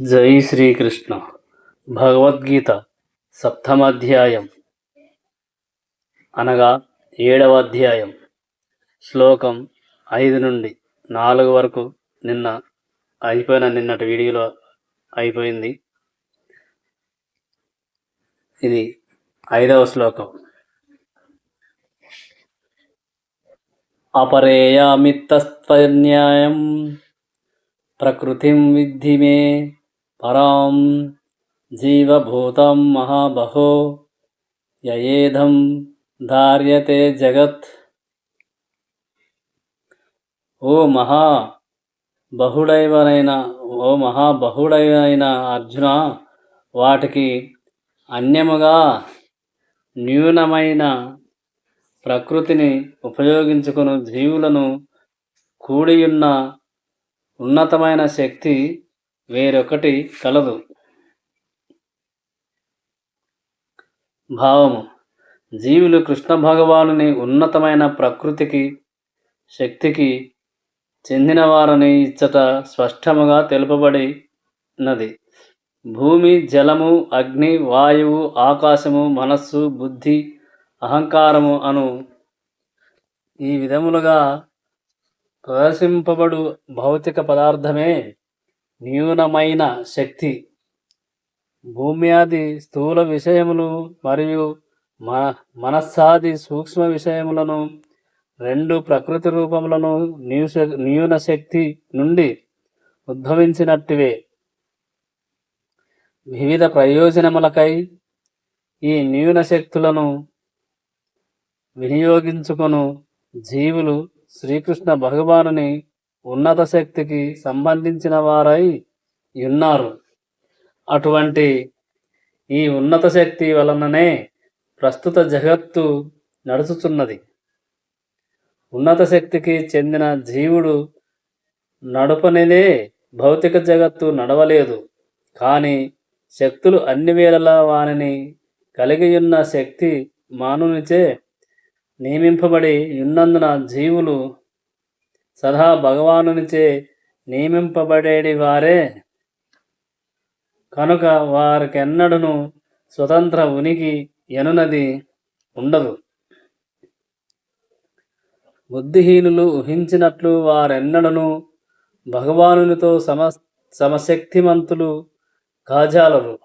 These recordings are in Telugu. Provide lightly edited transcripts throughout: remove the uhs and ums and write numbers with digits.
జై శ్రీకృష్ణ. భగవద్గీత సప్తమాధ్యాయం అనగా 7వ అధ్యాయం శ్లోకం 5 నుండి 4 వరకు నిన్నటి వీడియోలో అయిపోయింది. ఇది 5వ శ్లోకం. అపరేయామిత్తస్త్వన్యాయం ప్రకృతిం విద్ధి మే పరాం జీవభూతం మహాబహో యయేధం ధార్యతే జగత్. ఓ మహాబహుడైన అర్జున, వాటికి అన్యముగా న్యూనమైన ప్రకృతిని ఉపయోగించుకుని జీవులను కూడియున్న ఉన్నతమైన శక్తి వేరొకటి కలదు. భావము: జీవులు కృష్ణ భగవానుని ఉన్నతమైన ప్రకృతికి శక్తికి చెందినవారని ఇచ్చట స్పష్టముగా తెలుపబడినది. భూమి, జలము, అగ్ని, వాయువు, ఆకాశము, మనస్సు, బుద్ధి, అహంకారము అను ఈ విధములుగా ప్రదర్శింపబడు భౌతిక పదార్థమే న్యూనమైన శక్తి. భూమ్యాది స్థూల విషయములు మరియు మనస్సాది సూక్ష్మ విషయములను రెండు ప్రకృతి రూపములను న్యూన శక్తి నుండి ఉద్భవించినట్టివే. వివిధ ప్రయోజనములకై ఈ న్యూన శక్తులను వినియోగించుకొను జీవులు శ్రీకృష్ణ భగవానుని ఉన్నత శక్తికి సంబంధించిన వారై ఉన్నారు. అటువంటి ఈ ఉన్నత శక్తి వలననే ప్రస్తుత జగత్తు నడుచుచున్నది. ఉన్నత శక్తికి చెందిన జీవుడు నడుపనిదే భౌతిక జగత్తు నడవలేదు. కానీ శక్తులు అన్ని వేళలా వానిని కలిగియున్న శక్తి మానునిచే నియమింపబడి ఉన్నందున జీవులు సదా భగవానునిచే నియమింపబడేడి వారే కనుక వారికెన్నడూను స్వతంత్ర ఉనికి ఎనునది ఉండదు. బుద్ధిహీనులు ఊహించినట్లు వారెన్నడూను భగవానునితో సమశక్తిమంతులు కాజాలరు.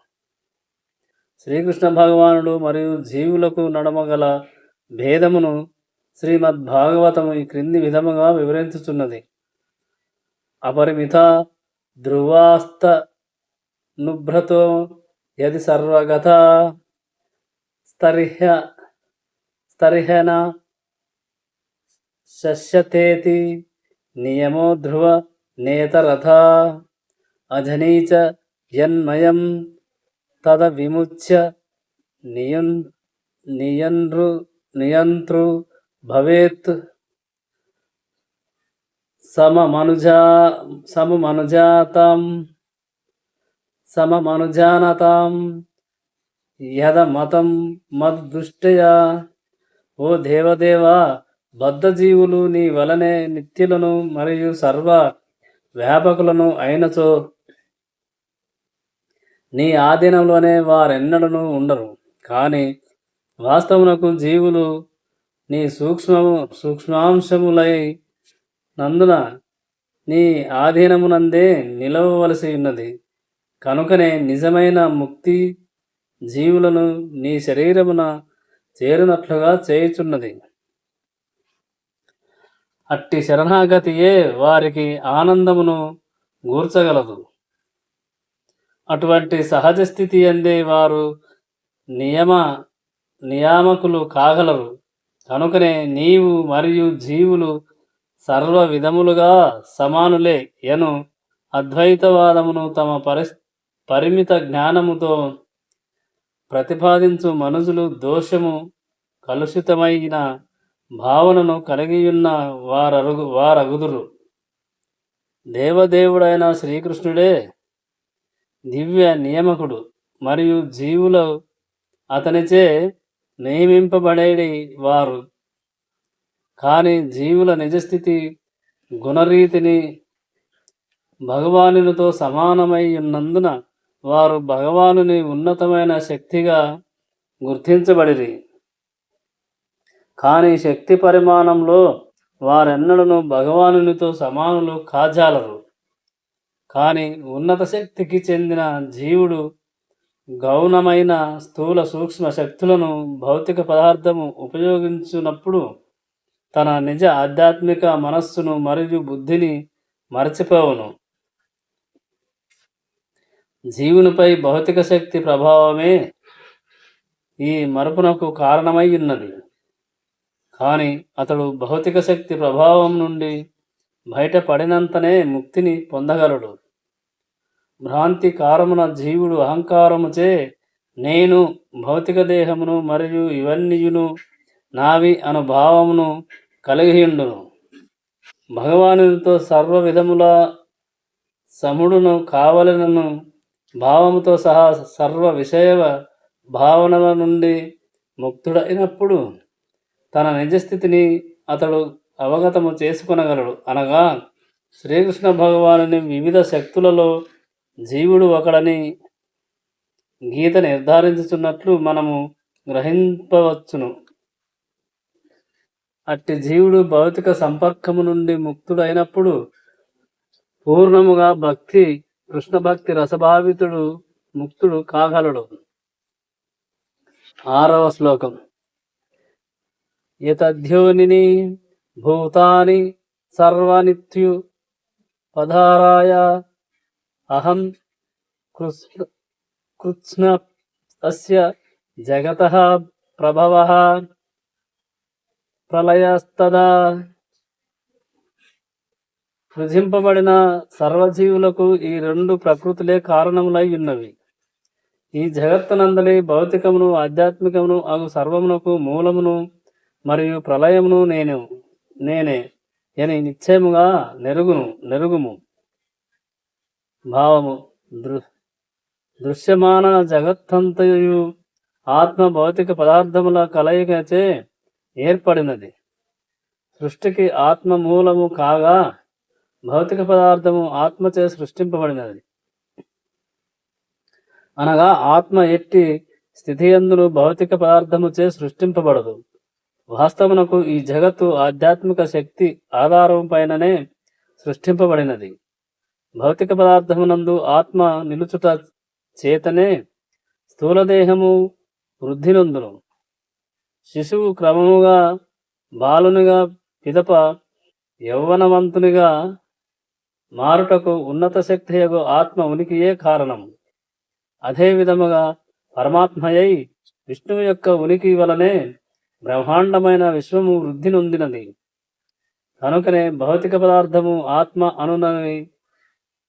శ్రీకృష్ణ భగవానుడు మరియు జీవులకు నడమగల భేదమును శ్రీమద్భాగవతము ఈ క్రింది విధముగా వివరించుచున్నది. అపరిమిత ధ్రువాస్తనుభ్రతో యది సర్వగత స్తర్హ్యన శస్యతేతి నియమో ధ్రువ నేతరథ అజనీచ యన్మయం తద విముచ్య నియంతృ భవేత్ సమమనుజానతాం యదమతం మద్దృష్టయా. ఓ దేవదేవా, బద్ధజీవులు నీ వలనే నిత్యులను మరియు సర్వ వ్యాపకులను అయినచో నీ ఆధీనంలోనే వారెన్నడూ ఉండరు. కానీ వాస్తవమునకు జీవులు నీ సూక్ష్మాంశములై నందున నీ ఆధీనమునందే నిలవవలసి ఉన్నది. కనుకనే నిజమైన ముక్తి జీవులను నీ శరీరమున చేరునట్లుగా చేయుచున్నది. అట్టి శరణాగతియే వారికి ఆనందమును గూర్చగలదు. అటువంటి సహజ స్థితి యందే వారు నియామకులు కాగలరు. కనుకనే నీవు మరియు జీవులు సర్వ విధములుగా సమానులే యను అద్వైతవాదమును తమ పరిమిత జ్ఞానముతో ప్రతిపాదించు మనుషులు దోషము కలుషితమైన భావనను కలిగియున్న వారగుదురు. దేవదేవుడైన శ్రీకృష్ణుడే దివ్య నియామకుడు మరియు జీవులు అతనిచే నియమింపబడేది వారు. కానీ జీవుల నిజస్థితి గుణరీతిని భగవానునితో సమానమై ఉన్నందున వారు భగవానుని ఉన్నతమైన శక్తిగా గుర్తించబడిరి. కానీ శక్తి పరిమాణంలో వారెన్నడూ భగవానునితో సమానులు కాజాలరు. కానీ ఉన్నత శక్తికి చెందిన జీవుడు గౌణమైన స్థూల సూక్ష్మ శక్తులను భౌతిక పదార్థము ఉపయోగించున్నప్పుడు తన నిజ ఆధ్యాత్మిక మనస్సును మరియు బుద్ధిని మరచిపోవును. జీవునిపై భౌతిక శక్తి ప్రభావమే ఈ మరపునకు కారణమై ఉన్నది. కానీ అతడు భౌతిక శక్తి ప్రభావం నుండి బయటపడినంతనే ముక్తిని పొందగలడు. భ్రాంతి కారమున జీవుడు అహంకారముచే నేను భౌతిక దేహమును మరియు ఇవన్నీయును నావి అను భావమును కలిగియుండును. భగవానునితో సర్వ విధముల సముడును కావలనను భావముతో సహా సర్వ విషయ భావనల నుండి ముక్తుడైనప్పుడు తన నిజస్థితిని అతడు అవగతము చేసుకొనగలడు. అనగా శ్రీకృష్ణ భగవానుని వివిధ శక్తులలో జీవుడు ఒకడని గీత నిర్ధారించుచున్నట్లు మనము గ్రహింపవచ్చును. అట్టి జీవుడు భౌతిక సంపర్కము నుండి ముక్తుడైనప్పుడు పూర్ణముగా భక్తి కృష్ణ భక్తి రసభావితుడు ముక్తుడు కాగలడు. 6వ శ్లోకం. యతధ్యోనిని భూతాని సర్వనిత్యు పధారాయ అహం కృష్ణ అస్య జగతః ప్రభవః ప్రళయస్తదా. సృజింపబడిన సర్వజీవులకు ఈ రెండు ప్రకృతులే కారణములై ఉన్నవి. ఈ జగత్తునందలి భౌతికమును ఆధ్యాత్మికమును అగు సర్వమునకు మూలమును మరియు ప్రళయమును నేనే అని నిశ్చయముగా నెరుగుము. భావము. దృశ్యమాన జగత్తంతయు ఆత్మ భౌతిక పదార్థముల కలయికచే ఏర్పడినది. సృష్టికి ఆత్మ మూలము కాగా భౌతిక పదార్థము ఆత్మచే సృష్టింపబడినది. అనగా ఆత్మ ఎట్టి స్థితియందును భౌతిక పదార్థముచే సృష్టింపబడదు. వాస్తవమునకు ఈ జగత్తు ఆధ్యాత్మిక శక్తి ఆధారం పైననే సృష్టింపబడినది. భౌతిక పదార్థమునందు ఆత్మ నిలుచుట చేతనే స్థూలదేహము వృద్ధి నొందును. శిశువు క్రమముగా బాలునిగా పిదప యౌవనవంతునిగా మారుటకు ఉన్నత శక్తియగు ఆత్మ ఉనికియే కారణం. అదే విధముగా పరమాత్మయై విష్ణువు యొక్క ఉనికి వలనే బ్రహ్మాండమైన విశ్వము వృద్ధి నొందినది. కనుకనే భౌతిక పదార్థము ఆత్మ అనునవి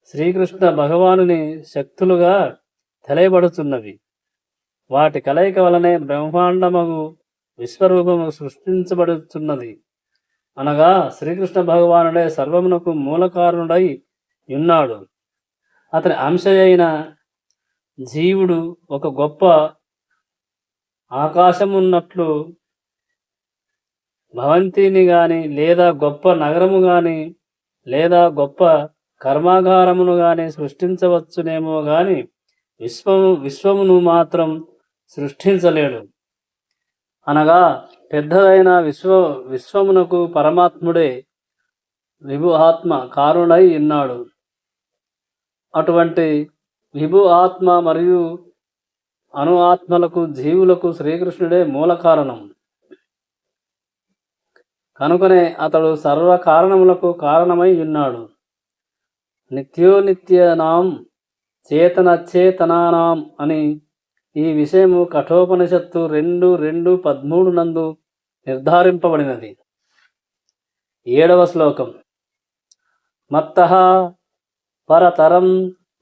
శ్రీకృష్ణ భగవానుని శక్తులుగా తెలియబడుతున్నవి. వాటి కలయిక వలనే బ్రహ్మాండమగు విశ్వరూపము సృష్టించబడుతున్నది. అనగా శ్రీకృష్ణ భగవానుడే సర్వమునకు మూలకారణుడై ఉన్నాడు. అతని అంశ అయిన జీవుడు ఒక గొప్ప ఆకాశమున్నట్లు భవంతిని గాని లేదా గొప్ప నగరము గాని లేదా గొప్ప కర్మాగారమును గాని సృష్టించవచ్చునేమో గాని విశ్వమును మాత్రం సృష్టించలేడు. అనగా పెద్దదైన విశ్వమునకు పరమాత్ముడే విభు ఆత్మ కారుణై ఉన్నాడు. అటువంటి విభు ఆత్మ మరియు అను ఆత్మలకు జీవులకు శ్రీకృష్ణుడే మూల కారణం. కనుకనే అతడు సర్వ కారణములకు కారణమై ఉన్నాడు. నిత్యోనిత్యనాం చేతనచేతనానాం అని ఈ విషయము కఠోపనిషత్తు 2:2-13 నందు నిర్ధారింపబడినది. 7వ శ్లోకం. మత్తః పరతరం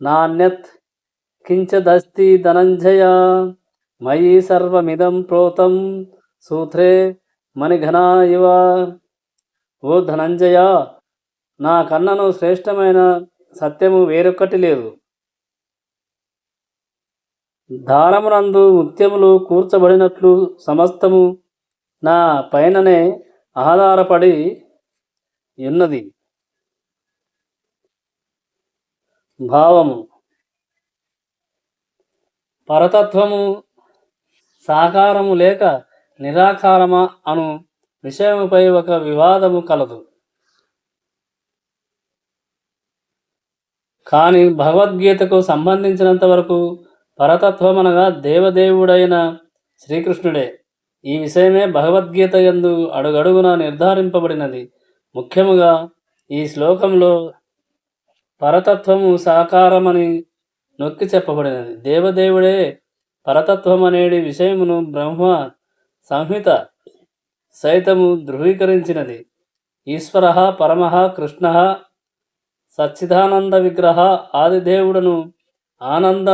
నాన్యత్ కించదస్తి ధనంజయ మయి సర్వమిదం ప్రోతం సూత్రే మణిఘనా ఇవ. ఓ ధనంజయ, నా కన్నను శ్రేష్టమైన సత్యము వేరొక్కటి లేదు. దారమునందు ముత్యములు కూర్చబడినట్లు సమస్తము నా పైననే ఆధారపడి ఉన్నది. భావము. పరతత్వము సాకారము లేక నిరాకారమా అను విషయముపై ఒక వివాదము కలదు. కానీ భగవద్గీతకు సంబంధించినంత వరకు పరతత్వమనగా దేవదేవుడైన శ్రీకృష్ణుడే. ఈ విషయమే భగవద్గీత యందు అడుగడుగునా నిర్ధారింపబడినది. ముఖ్యముగా ఈ శ్లోకంలో పరతత్వము సాకారమని నొక్కి చెప్పబడినది. దేవదేవుడే పరతత్వమనేది విషయమును బ్రహ్మ సంహిత సైతము ధృవీకరించినది. ఈశ్వర పరమ కృష్ణ సచ్చిదానంద విగ్రహ ఆదిదేవుడను ఆనంద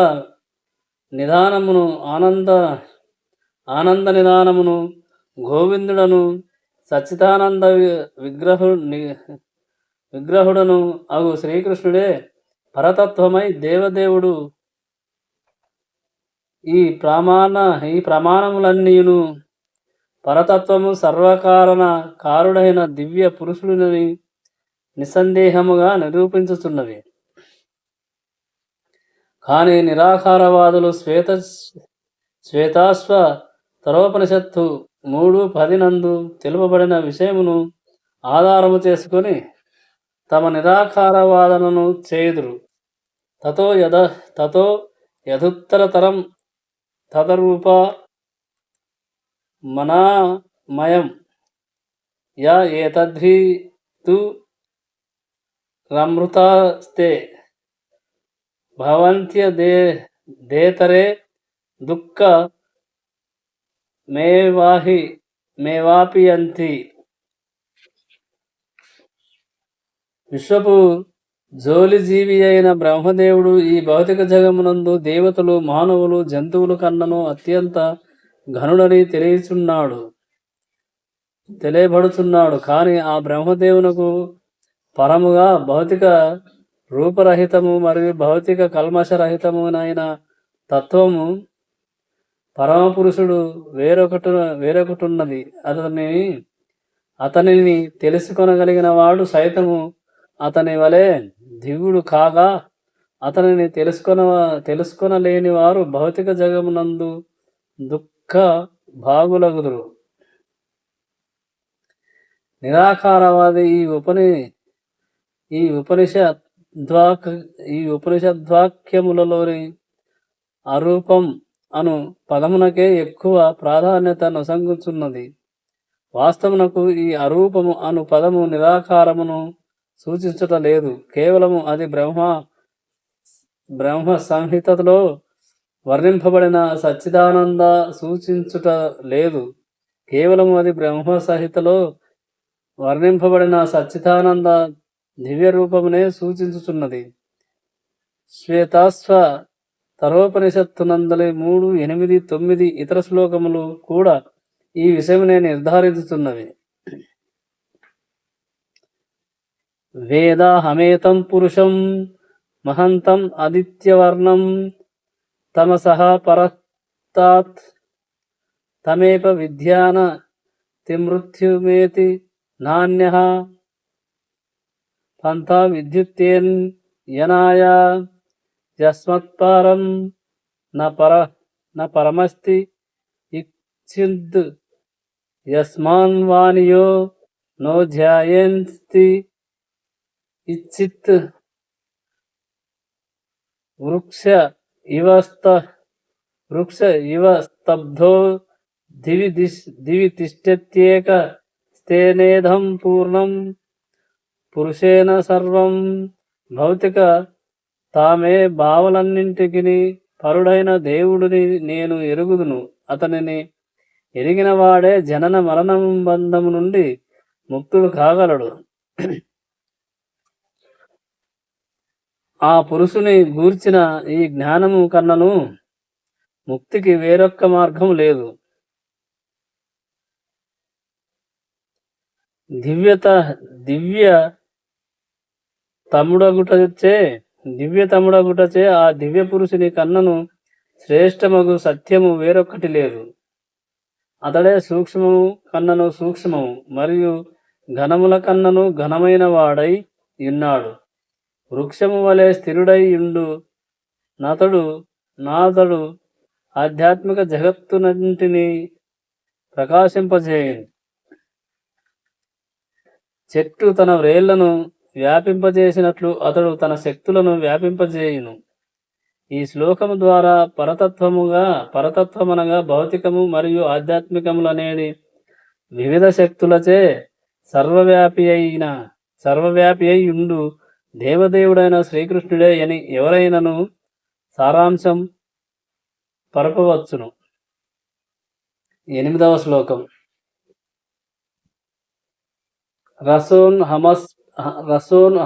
నిదానమును గోవిందుడను సచ్చిదానంద విగ్రహుడను అగు శ్రీకృష్ణుడే పరతత్వమై దేవదేవుడు. ఈ ప్రమాణములన్నీయును పరతత్వము సర్వకారణ కారుడైన దివ్య పురుషుడిని నిస్సందేహముగా నిరూపించుతున్నవి. కానీ నిరాకారవాదులు శ్వేతాశ్వ తరోపనిషత్తు 3:10 నందు తెలుపబడిన విషయమును ఆధారము చేసుకొని తమ నిరాకారవాదనను చేయుదురు. తతో యదుత్తరతరం తదరూప మనామయం యా ఏతద్ధి తు రమృతాస్తే భవంత్యదేతరే దుఃఖ మేవాపియంతి. విశ్వపు జోలిజీవి అయిన బ్రహ్మదేవుడు ఈ భౌతిక జగమునందు దేవతలు, మానవులు, జంతువులు కన్నను అత్యంత ఘనుడని తెలియబడుచున్నాడు. కానీ ఆ బ్రహ్మదేవునకు పరముగా భౌతిక రూపరహితము మరియు భౌతిక కల్మషరహితమునైన తత్వము పరమపురుషుడు వేరొకటున్నది. అతనిని తెలుసుకొనగలిగిన వాడు సైతము అతని వలె దివ్యుడు కాగా, అతనిని తెలుసుకొనలేని వారు భౌతిక జగమునందు దుఃఖ భాగులగుదురు. నిరాకారవాది ఈ ఉపనిషద్వాక్యములలోని అరూపం అను పదమునకే ఎక్కువ ప్రాధాన్యత నొసంగుచున్నది. వాస్తవమునకు ఈ అరూపము అను పదము నిరాకారమును సూచించుట లేదు. కేవలము అది బ్రహ్మ సంహితలో వర్ణింపబడిన సచ్చిదానంద సూచించుట లేదు. కేవలము అది బ్రహ్మ సంహితలో వర్ణింపబడిన సచ్చిదానంద దివ్య రూపమునే సూచించుచున్నది. శ్వేతాశ్వ తరోపనిషత్తునందలి 3, 8, 9 ఇతర శ్లోకములు కూడా ఈ విషయమునే నిర్ధారించుతున్నవి. వేదాహమేతం పురుషం మహంతం ఆదిత్యవర్ణం తమసః పరస్తాత్ తమేప విద్యాన తిమృత్యుమేతి నాన్యః పంథా విద్యుత్తేన్యనాయ యస్మత్పరం న పరమస్తి ఇచ్ఛిద్ యస్మాన్వానియో నో ధ్యాయేన్స్తి ఇచ్చిత్ వృక్ష ఇవ స్తబ్ధో దివి తిష్టత్యేక స్థేనేధం పూర్ణం పురుషేణ సర్వం. భౌతిక తామే భావలన్నింటికి పరుడైన దేవుడిని నేను ఎరుగుదును. అతనిని ఎరిగిన వాడే జనన మరణం బంధము నుండి ముక్తుడు కాగలడు. ఆ పురుషుని గూర్చిన ఈ జ్ఞానము కన్నను ముక్తికి వేరొక్క మార్గం లేదు. దివ్య తముడగుటచే ఆ దివ్య పురుషుని కన్నను శ్రేష్టమగు సత్యము వేరొక్కటి లేదు. అతడే సూక్ష్మము కన్నను సూక్ష్మము మరియు ఘనముల కన్నను ఘనమైన వాడై ఉన్నాడు. వృక్షము వలె స్థిరుడై ఉండు నాథడు ఆధ్యాత్మిక జగత్తునంటిని ప్రకాశింపజేయును. చెట్టు తన వ్రేళ్లను వ్యాపింపజేసినట్లు అతడు తన శక్తులను వ్యాపింపజేయును. ఈ శ్లోకము ద్వారా పరతత్వమనగా భౌతికము మరియు ఆధ్యాత్మికములనేది వివిధ శక్తులచే సర్వవ్యాపి అయి ఉండు దేవదేవుడైన శ్రీకృష్ణుడే అని ఎవరైనను సారాంశం పరపవచ్చును. 8వ శ్లోకం. రసోన్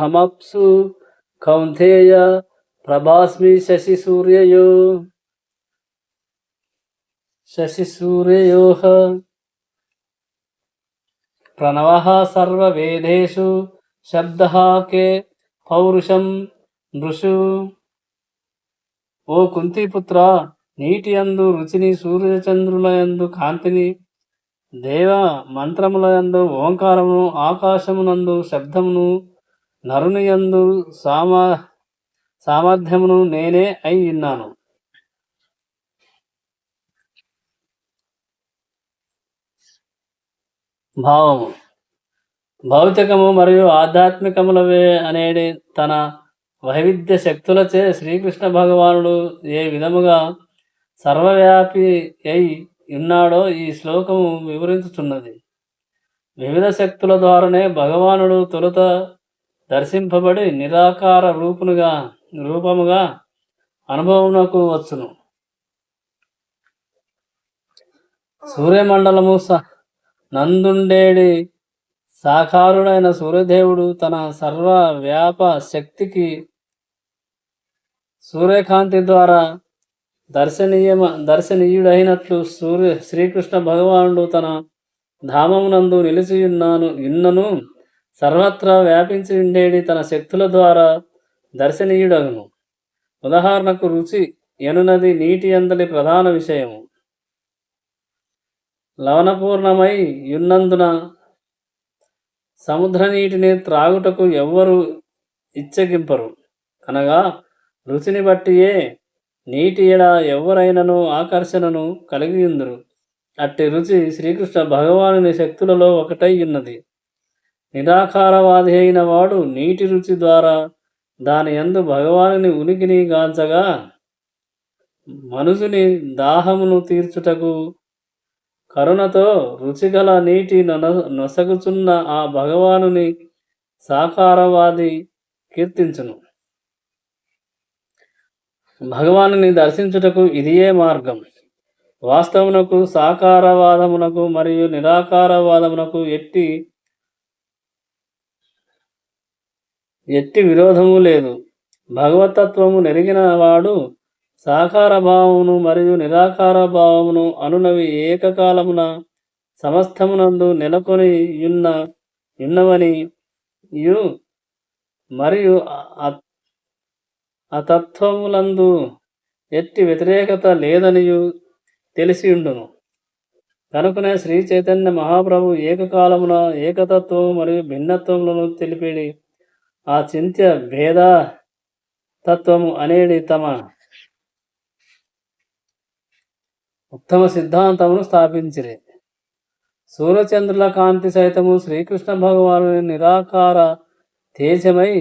హమప్సు కౌంతేయ ప్రభాస్మి శశిసూర్యయోః ప్రణవః సర్వవేదేషు శబ్దః కే పౌరుషం నృషు. ఓ కుంతిపుత్ర, నీటి యందు రుచిని, సూర్యచంద్రులయందు కాంతిని, దేవ మంత్రములయందు ఓంకారమును, ఆకాశమునందు శబ్దమును, నరుని యందు సామర్థ్యమును నేనే అయి ఉన్నాను. భావము. భౌతికము మరియు ఆధ్యాత్మికములవే అనేది తన వైవిధ్య శక్తులచే శ్రీకృష్ణ భగవానుడు ఏ విధముగా సర్వవ్యాపి అయి ఉన్నాడో ఈ శ్లోకము వివరించుచున్నది. వివిధ శక్తుల ద్వారానే భగవానుడు తొలుత దర్శింపబడి నిరాకార రూపముగా అనుభవమునకు వచ్చును. సూర్యమండలము నందుండేడి సాకారుడైన సూర్యదేవుడు తన సర్వవ్యాప శక్తికి సూర్యకాంతి ద్వారా దర్శనీయుడైనట్లు శ్రీకృష్ణ భగవానుడు తన ధామమునందు నిలిచి ఉన్నను సర్వత్రా వ్యాపించి ఉండేది తన శక్తుల ద్వారా దర్శనీయుడగును. ఉదాహరణకు రుచి ఎనునది నీటి అందలి ప్రధాన విషయము. లవణపూర్ణమై యున్నందున సముద్ర నీటిని త్రాగుటకు ఎవ్వరు ఇచ్చగింపరు. అనగా రుచిని బట్టియే నీటి ఎడ ఎవరైనను ఆకర్షణను కలిగి ఉందరు. అట్టి రుచి శ్రీకృష్ణ భగవానుని శక్తులలో ఒకటై ఉన్నది. నిరాకారవాది అయిన వాడు నీటి రుచి ద్వారా దాని యందు భగవానుని ఉనికిని గాంచగా మనుషుని దాహమును తీర్చుటకు కరుణతో రుచిగల నీటి నొసగుచున్న ఆ భగవానుని సాకారవాది కీర్తించును. భగవానుని దర్శించుటకు ఇదియే మార్గం. వాస్తవమునకు సాకారవాదమునకు మరియు నిరాకారవాదమునకు ఎట్టి విరోధము లేదు. భగవతత్వము నెరిగిన వాడు సాకార భావమును మరియు నిరాకార భావమును అనునవి ఏకకాలమున సమస్తమునందు నెలకొని ఉన్నవని మరియు అతత్వములందు ఎట్టి వ్యతిరేకత లేదనియు తెలిసి ఉండును. కనుకనే శ్రీ చైతన్య మహాప్రభు ఏకకాలమున ఏకతత్వము మరియు భిన్నత్వములను తెలిపేది ఆ చింత్య భేద తత్వము అనేది తమ ఉత్తమ సిద్ధాంతమును స్థాపించిరి. సూర్యచంద్రుల కాంతి సైతము శ్రీకృష్ణ భగవాను నిరాకార తేజమై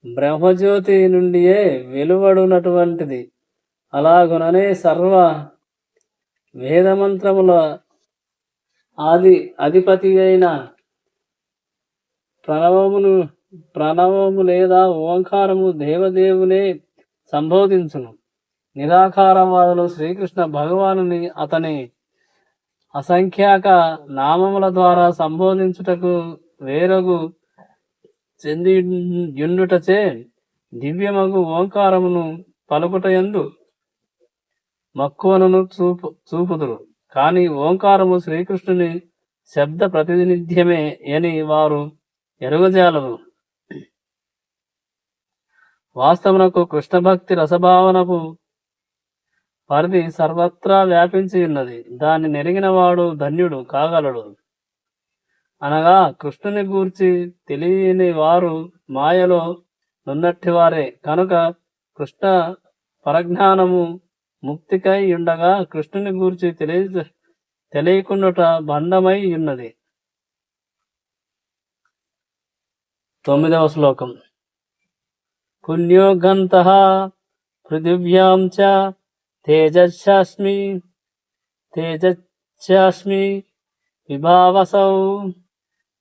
బ్రహ్మజ్యోతి నుండియే వెలువడునటువంటిది. అలాగుననే సర్వ వేదమంత్రముల అధిపతి అయిన ప్రణవము లేదా ఓంకారము దేవదేవునే సంబోధించును. నిరాకారవాదులు శ్రీకృష్ణ భగవానుని అతని అసంఖ్యాక నామముల ద్వారా సంబోధించుటకు వేరగు చెందియుండుటచే దివ్యమగు ఓంకారమును పలుకుటయందు మక్కువను చూపుదురు. కానీ ఓంకారము శ్రీకృష్ణుని శబ్ద ప్రతినిధ్యమే అని వారు ఎరుగజాలరు. వాస్తవమునకు కృష్ణ భక్తి రసభావనపు పరిధి సర్వత్రా వ్యాపించి ఉన్నది. దాన్ని నెరిగిన వాడు ధన్యుడు కాగలడు. అనగా కృష్ణుని గూర్చి తెలియని వారు మాయలో నున్నట్టివారే కనుక కృష్ణ పరజ్ఞానము ముక్తికై ఉండగా కృష్ణుని గూర్చి తెలియకుండుట బంధమై ఉన్నది. 9వ శ్లోకం. పుణ్యోగంతః పృథివ్యాం చ తేజశ్చాస్మి విభావసౌ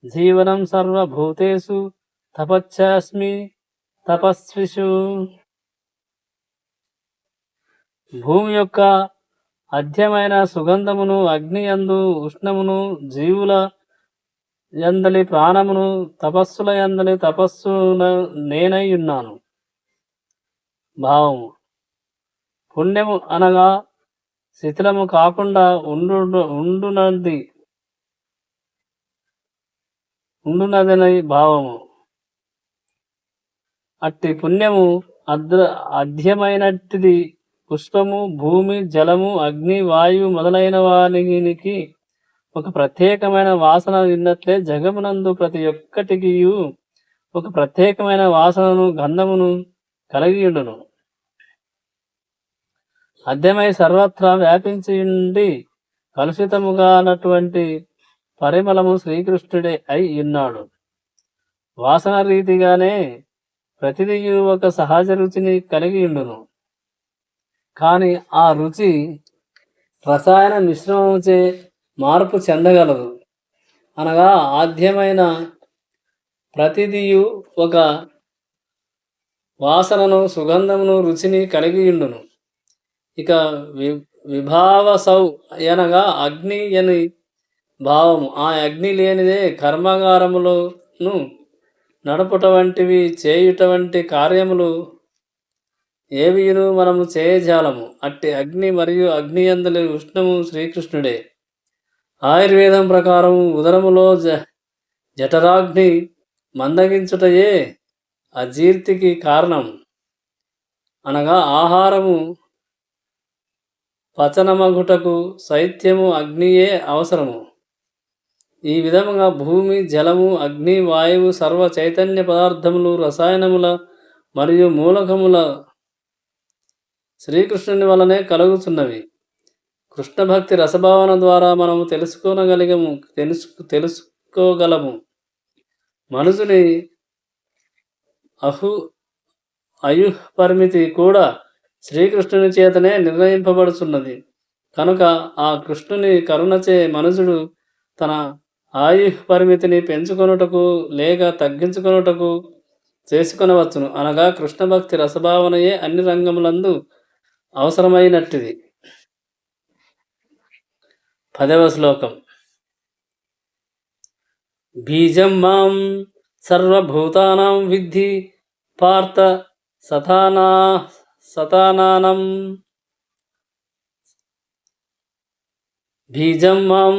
జీవనం సర్వభూతేషు తపశ్చాస్మి తపస్విషు. భూమి యొక్క అధ్యమైన సుగంధమును, అగ్ని యందు ఉష్ణమును, జీవుల యందలి ప్రాణమును, తపస్సుల యందలి తపస్సు నేనై ఉన్నాను. భావము. పుణ్యము అనగా శిథిలము కాకుండా ఉండునదని భావము. అట్టి పుణ్యము అధ్యమైనటిది. పుష్పము, భూమి, జలము, అగ్ని, వాయువు మొదలైన వానికి ఒక ప్రత్యేకమైన వాసన ఉన్నట్లే జగమునందు ప్రతి ఒక్కటికి ఒక ప్రత్యేకమైన వాసనను, గంధమును కలిగి ఉండును. అధ్యమై సర్వత్రా వ్యాపించి ఉండి కలుషితముగానటువంటి పరిమళము శ్రీకృష్ణుడే అయి ఉన్నాడు. వాసన రీతిగానే ప్రతిదీ ఒక సహజ రుచిని కలిగి ఉండును. కానీ ఆ రుచి రసాయన మిశ్రమముచే మార్పు చెందగలదు. అనగా ఆద్యమైన ప్రతిదియు ఒక వాసనను, సుగంధమును, రుచిని కలిగి ఉండును. ఇక విభావసౌ అనగా అగ్ని అని భావము. ఆ అగ్ని లేనిదే కర్మాగారములను నడుపుట వంటివి, చేయుట వంటి కార్యములు ఏవియును మనము చేయజాలము. అట్టి అగ్ని మరియు అగ్ని యందలి ఉష్ణము శ్రీకృష్ణుడే. ఆయుర్వేదం ప్రకారం ఉదరములో జఠరాగ్ని మందగించుటయే అజీర్తికి కారణం. అనగా ఆహారము పచనమగుటకు శైత్యము, అగ్నియే అవసరము. ఈ విధముగా భూమి, జలము, అగ్ని, వాయువు, సర్వ చైతన్య పదార్థములు, రసాయనముల మరియు మూలకముల శ్రీకృష్ణుని వలనే కలుగుతున్నవి. కృష్ణ భక్తి రసభావన ద్వారా మనము తెలుసుకోగలము. మనుషుని ఆయుః పరిమితి కూడా శ్రీకృష్ణుని చేతనే నిర్ణయింపబడుతున్నది. కనుక ఆ కృష్ణుని కరుణచే మనుషుడు తన ఆయుః పరిమితిని పెంచుకొనుటకు లేక తగ్గించుకొనుటకు చేసుకొనవచ్చును. అనగా కృష్ణ భక్తి రసభావనయే అన్ని రంగములందు అవసరమైనట్టిది. 10వ శ్లోకం. బీజం మాం సర్వభూతానాం విద్ధి పార్థ సతానానం. బీజం మాం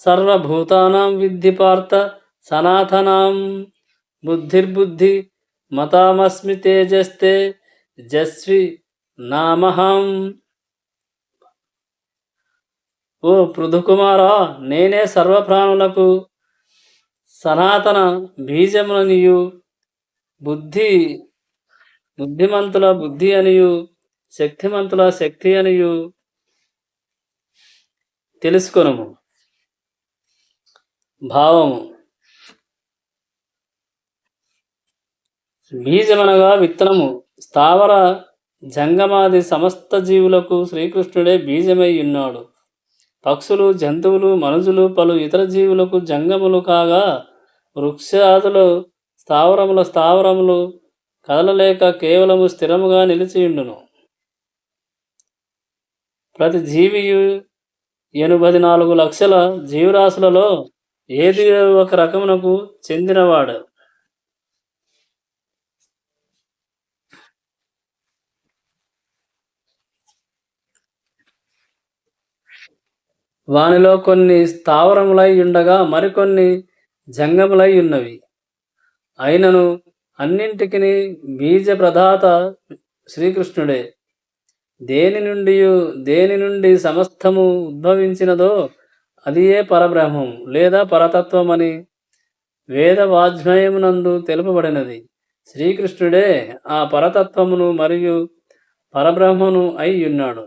సర్వభూతానాం విద్ధి పార్థ సనాతనాం. బుద్ధిర్బుద్ధి మతామస్మి తేజస్వి నామహం. ఓ పృథుకుమారా, నేనే సర్వప్రాణులకు సనాతన బీజమునియు, బుద్ధిమంతుల బుద్ధి అనియు, శక్తిమంతుల శక్తి అనియు తెలుసుకొనుము. భావము. బీజమనగా విత్తనము. స్థావర జంగమాది సమస్త జీవులకు శ్రీకృష్ణుడే బీజమై ఉన్నాడు. పక్షులు, జంతువులు, మనుషులు, పలు ఇతర జీవులకు జంగములు కాగా, వృక్షాదులు స్థావరములు కదలలేక కేవలము స్థిరముగా నిలిచియుండును. ప్రతి జీవియు 84 లక్షల జీవరాశులలో ఏది ఒక రకమునకు చెందినవాడు. వానిలో కొన్ని స్థావరములై ఉండగా మరికొన్ని జంగములై ఉన్నవి. అయినను అన్నింటికి బీజ ప్రదాత శ్రీకృష్ణుడే. దేని నుండి సమస్తము ఉద్భవించినదో అదియే పరబ్రహ్మం లేదా పరతత్వమని వేద వాజ్మయమునందు తెలుపబడినది. శ్రీకృష్ణుడే ఆ పరతత్వమును మరియు పరబ్రహ్మను అయి ఉన్నాడు.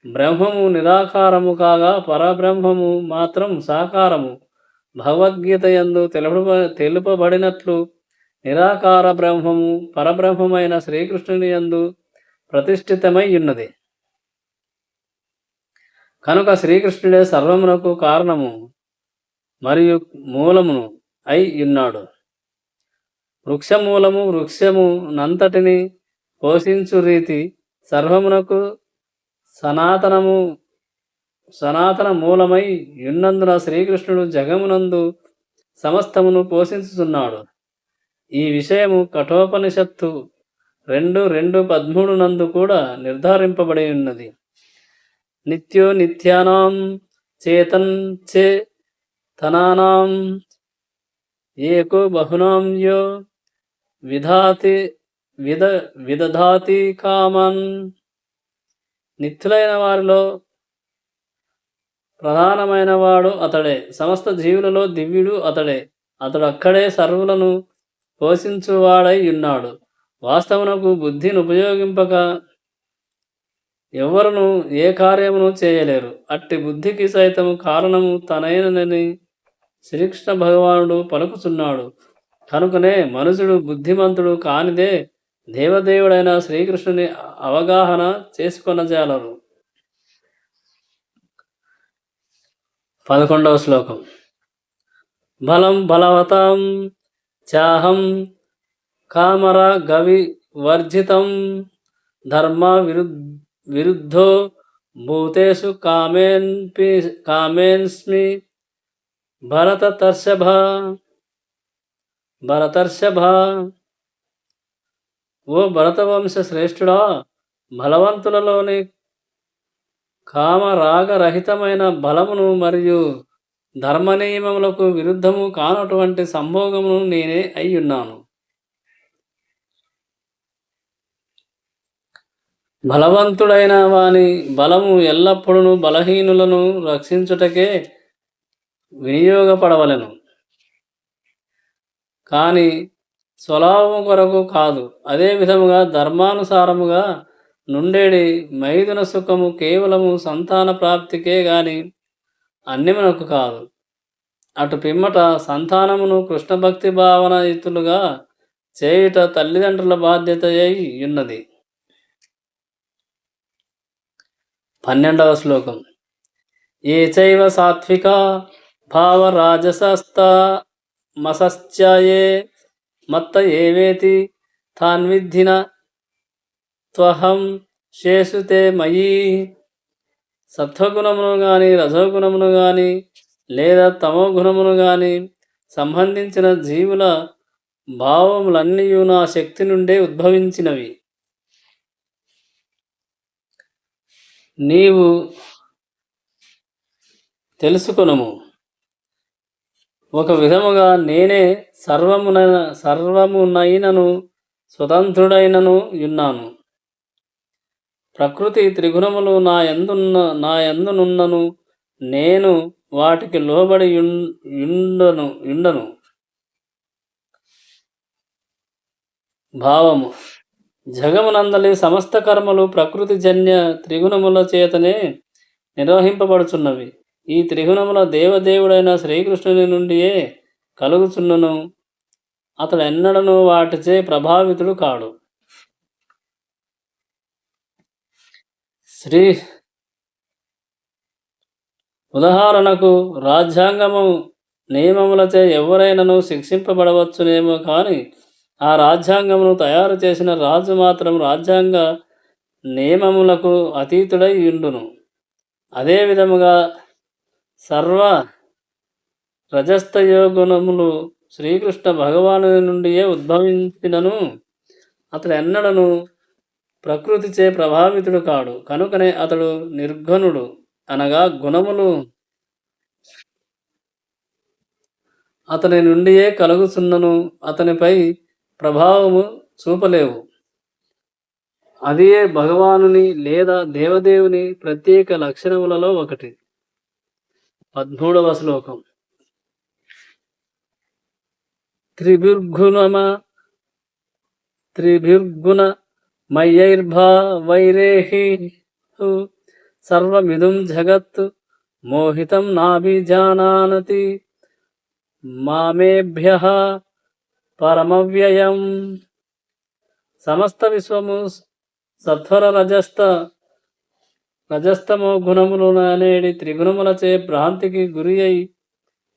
బ్రహ్మము నిరాకారము కాగా పరబ్రహ్మము మాత్రం సాకారము. భగవద్గీత యందు తెలుపబడినట్లు నిరాకార బ్రహ్మము పరబ్రహ్మమైన శ్రీకృష్ణుని యందు ప్రతిష్ఠితమై ఉన్నది. కనుక శ్రీకృష్ణుడే సర్వమునకు కారణము మరియు మూలమును అయి ఉన్నాడు. వృక్షమూలము వృక్షము నంతటిని పోషించు రీతి సర్వమునకు సనాతన మూలమై యున్నందున శ్రీకృష్ణుడు జగమునందు సమస్తమును పోషించుతున్నాడు. ఈ విషయము కఠోపనిషత్తు 2:2-13 నందు కూడా నిర్ధారింపబడి ఉన్నది. నిత్యో నిత్యానాం చేతన్ చేతనానాం ఏకో బహునాం యో విదధాతి కామన్. నిత్యులైన వారిలో ప్రధానమైన వాడు అతడే, సమస్త జీవులలో దివ్యుడు అతడే, అతడు అక్కడే సర్వులను పోషించువాడై ఉన్నాడు. వాస్తవమునకు బుద్ధిని ఉపయోగింపక ఎవ్వరును ఏ కార్యమును చేయలేరు. అట్టి బుద్ధికి సైతము కారణము తనైనని శ్రీకృష్ణ భగవానుడు పలుకుచున్నాడు. కనుకనే మనుషుడు బుద్ధిమంతుడు కానిదే దేవదేవుడైన శ్రీకృష్ణుని అవగాహన చేసుకొనజాలరు. 11వ శ్లోకం. బలం బలవతాం చాహం కామర గవి వర్జితం ధర్మ విరుద్ధో భూతేషు కామేన్స్మి భరతర్షభ. ఓ భరతవంశ శ్రేష్ఠుడా, బలవంతులలోని కామరాగరహితమైన బలమును మరియు ధర్మనియమములకు విరుద్ధము కానటువంటి సంభోగమును నేనే అయ్యున్నాను. బలవంతుడైన వాని బలము ఎల్లప్పుడూ బలహీనులను రక్షించుటకే వినియోగపడవలెను, కానీ స్వలాభము కొరకు కాదు. అదే విధముగా ధర్మానుసారముగా నుండేడి మైదున సుఖము కేవలము సంతాన ప్రాప్తికే గాని అన్యమునకు కాదు. అటు పిమ్మట సంతానమును కృష్ణభక్తి భావన యుతులుగా చేయుట తల్లిదండ్రుల బాధ్యత అయి ఉన్నది. 12వ శ్లోకం. ఏ చైవ సాత్విక భావరాజసస్తమసశ్చయే మత్త ఏవేతి తాన్విద్ధిన త్వహం శేషుతే మయీ. సత్వగుణమును గాని రజోగుణమును గాని లేదా తమో గుణమును గాని సంబంధించిన జీవుల భావములన్నీ నా శక్తి నుండే ఉద్భవించినవి. నీవు తెలుసుకొనుము. ఒక విధముగా నేనే సర్వమునైనను స్వతంత్రుడైనను యున్నాను. ప్రకృతి త్రిగుణములు నా యందునున్నను నేను వాటికి లోబడి యుండను. భావము. జగమునందలి సమస్త కర్మలు ప్రకృతి జన్య త్రిగుణముల చేతనే నిర్వహింపబడుచున్నవి. ఈ త్రిగుణముల దేవదేవుడైన శ్రీకృష్ణుని నుండియే కలుగుచున్నను. అతడు ఎన్నడను వాటిచే ప్రభావితుడు కాడు. ఉదాహరణకు రాజ్యాంగము నియమములచే ఎవరైనను శిక్షింపబడవచ్చునేమో కానీ ఆ రాజ్యాంగమును తయారు చేసిన రాజు మాత్రం రాజ్యాంగ నియమములకు అతీతుడై ఉండును. అదే విధముగా సర్వ రజస్తయోగుణములు శ్రీకృష్ణ భగవాను నుండియే ఉద్భవించినను అతడు ఎన్నడను ప్రకృతిచే ప్రభావితుడు కాడు. కనుకనే అతడు నిర్గుణుడు, అనగా గుణములు అతని నుండియే కలుగుచున్నను అతనిపై ప్రభావము చూపలేవు. అదియే భగవానుని లేదా దేవదేవుని ప్రత్యేక లక్షణములలో ఒకటి. 13వ శ్లోకం. త్రిభిర్గుణమ త్రిభిర్గుణమయైర్భావైరేహి సర్వమిదం జగత్ మోహితం నాభిజానాతి మామేభ్యః పరమవ్యయం. సమస్త విశ్వము సత్వర రజస్తమో గుణములు అనేడి త్రిగుణములచే భ్రాంతికి గురి అయి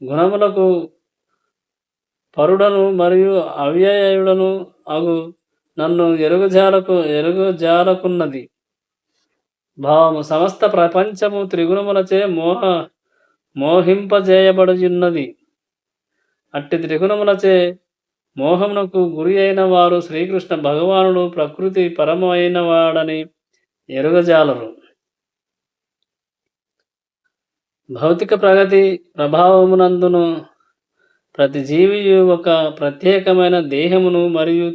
గుణములకు పరుడను మరియు అవ్యయుడను అగు నన్ను ఎరుగజాలకున్నది. భావము సమస్త ప్రపంచము త్రిగుణములచే మోహింపజేయబడుచున్నది. అట్టి త్రిగుణములచే మోహమునకు గురి అయిన వారు శ్రీకృష్ణ భగవానుడు ప్రకృతి పరమైన వాడని ఎరుగజాలరు. భౌతిక ప్రగతి ప్రభావమునందును ప్రతి జీవియు ఒక ప్రత్యేకమైన దేహమును మరియు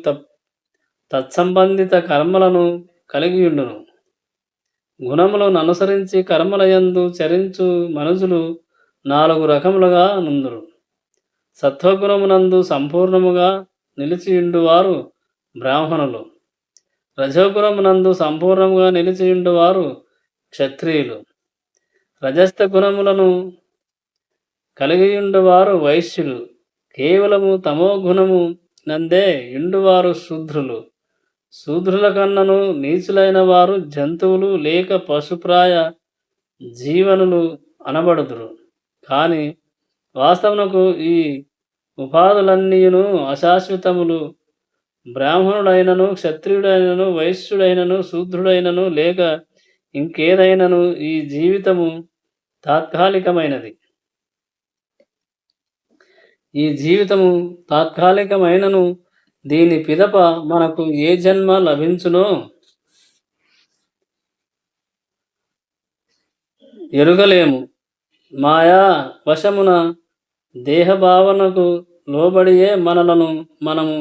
తత్సంబంధిత కర్మలను కలిగియుండును. గుణములను అనుసరించి కర్మలయందు చరించు మనుషులు 4 రకములుగా నుందురు. సత్వగుణమునందు సంపూర్ణముగా నిలిచియుండువారు బ్రాహ్మణులు. రజోగుణమునందు సంపూర్ణముగా నిలిచియుండువారు క్షత్రియులు. రజస్థ గుణములను కలిగియుండువారు వైశ్యులు. కేవలము తమో గుణము నందే యుండువారు శూద్రులు. శూద్రుల కన్నను నీచులైన వారు జంతువులు లేక పశుప్రాయ జీవనులు అనబడుదురు. కానీ వాస్తవమునకు ఈ ఉపాధులన్నీయును అశాశ్వతములు. బ్రాహ్మణుడైనను క్షత్రియుడైనను వైశ్యుడైనను శూద్రుడైనను లేక ఇంకేదైనను ఈ జీవితము తాత్కాలికమైనది. ఈ జీవితము తాత్కాలికమైనను దీని పిదప మనకు ఏ జన్మ లభించునో ఎరుగలేము. మాయా వశమున దేహభావనకు లోబడియే మనము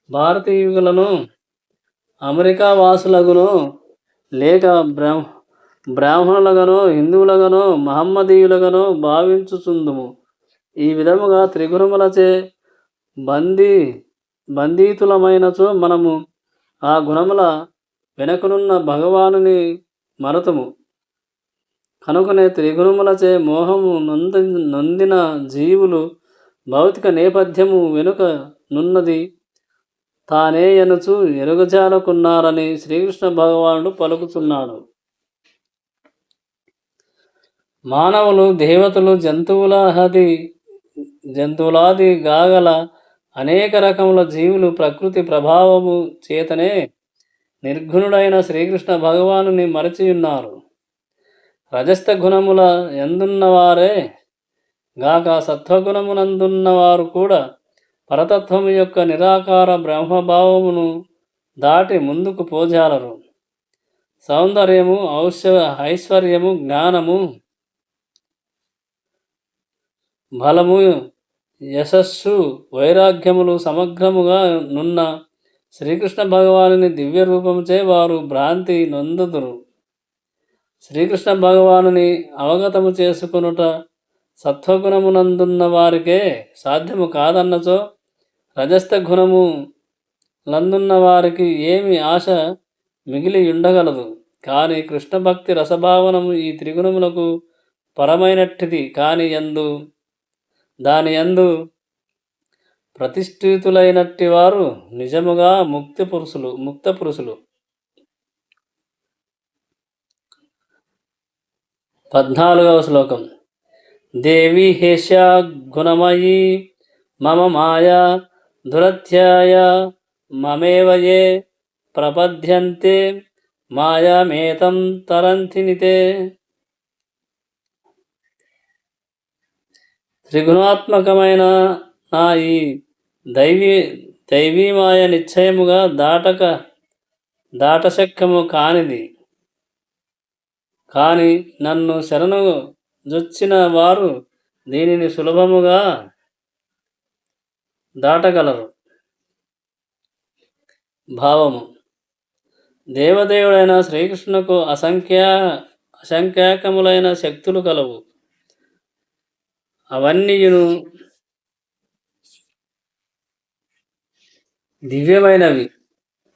భారతీయులను అమెరికా వాసులగునో లేక బ్రాహ్మణులగానో హిందువులగానో మహమ్మదీయులగానో భావించుచుందుము. ఈ విధముగా త్రిగుణములచే బంధితులమైనచో మనము ఆ గుణముల వెనుకనున్న భగవానుని మరతుము. కనుకనే త్రిగుణములచే మోహము నొందిన జీవులు భౌతిక నేపథ్యము వెనుక నున్నది తానే ఎనుచు ఎరుగజాలకున్నారని శ్రీకృష్ణ భగవానుడు పలుకుతున్నాడు. మానవులు దేవతలు జంతువులాది గాగల అనేక రకముల జీవులు ప్రకృతి ప్రభావము చేతనే నిర్గుణుడైన శ్రీకృష్ణ భగవానుని మరచియున్నారు. రజస్థ గుణముల ఎందున్నవారే గాక సత్వగుణమునందున్నవారు కూడా పరతత్వము యొక్క నిరాకార బ్రహ్మభావమును దాటి ముందుకు పోజాలరు. సౌందర్యము, ఐశ్వర్యము, జ్ఞానము, బలము, యశస్సు, వైరాగ్యములు సమగ్రముగా నున్న శ్రీకృష్ణ భగవానుని దివ్య రూపముచే వారు భ్రాంతి నొందుదురు. శ్రీకృష్ణ భగవానుని అవగతము చేసుకొనుట సత్వగుణమునందున్న వారికే సాధ్యము కాదన్నచో రజస్థ గుణము నందున్న వారికి ఏమి ఆశ మిగిలి ఉండగలదు. కానీ కృష్ణ భక్తి రసభావనము ఈ త్రిగుణములకు పరమైనట్టిది. కానీ దాని యందు ప్రతిష్ఠితులైనట్టి వారు నిజముగా ముక్త పురుషులు. 14వ శ్లోకం. దేవి హేష్యా గుణమయీ మమ మాయా దురధ్యాయ మమేవ యే ప్రపద్యంతే మాయామేతం తరంతినితే. త్రిగుణాత్మకమైన నా ఈ దైవీమాయ నిశ్చయముగా దాటశక్యము కానిది. కానీ నన్ను శరణు జొచ్చిన వారు దీనిని సులభముగా దాటగలరు. భావము. దేవదేవుడైన శ్రీకృష్ణుకు అసంఖ్యాకములైన శక్తులు కలవు. అవన్నీయును దివ్యమైనవి.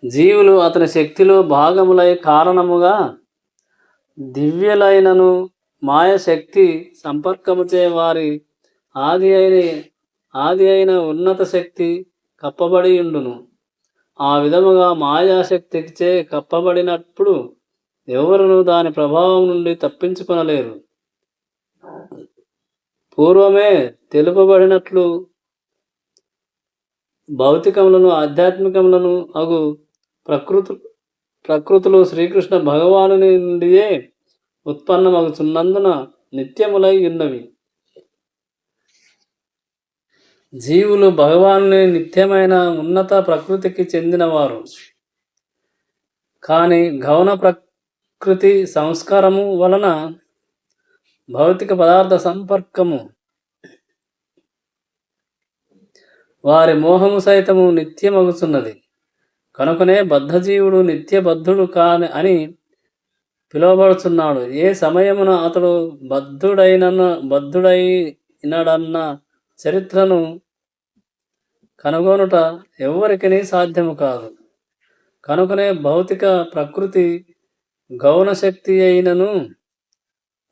జీవులు అతని శక్తిలో భాగములై కారణముగా దివ్యులైనను మాయశక్తి సంపర్కముచే వారి ఆది అయిన ఉన్నత శక్తి కప్పబడియుండును. ఆ విధముగా మాయాశక్తిచే కప్పబడినప్పుడు ఎవరునూ దాని ప్రభావం నుండి తప్పించుకొనలేరు. పూర్వమే తెలుపబడినట్లు భౌతికములను ఆధ్యాత్మికములను అగు ప్రకృతులు శ్రీకృష్ణ భగవానుని నుండియే ఉత్పన్నమగుచున్నందున నిత్యములై ఉన్నవి. జీవులు భగవానుని నిత్యమైన ఉన్నత ప్రకృతికి చెందినవారు. కానీ గౌణ ప్రకృతి సంస్కారము వలన భౌతిక పదార్థ సంపర్కము వారి మోహము సైతము నిత్యమగుచున్నది. కనుకనే బద్ధజీవుడు నిత్యబద్ధుడు కాని అని పిలువబడుచున్నాడు. ఏ సమయమున అతడు బద్ధుడైనడన్న చరిత్రను కనుగొనుట ఎవ్వరికీ సాధ్యము కాదు. కనుకనే భౌతిక ప్రకృతి గౌణశక్తి అయినను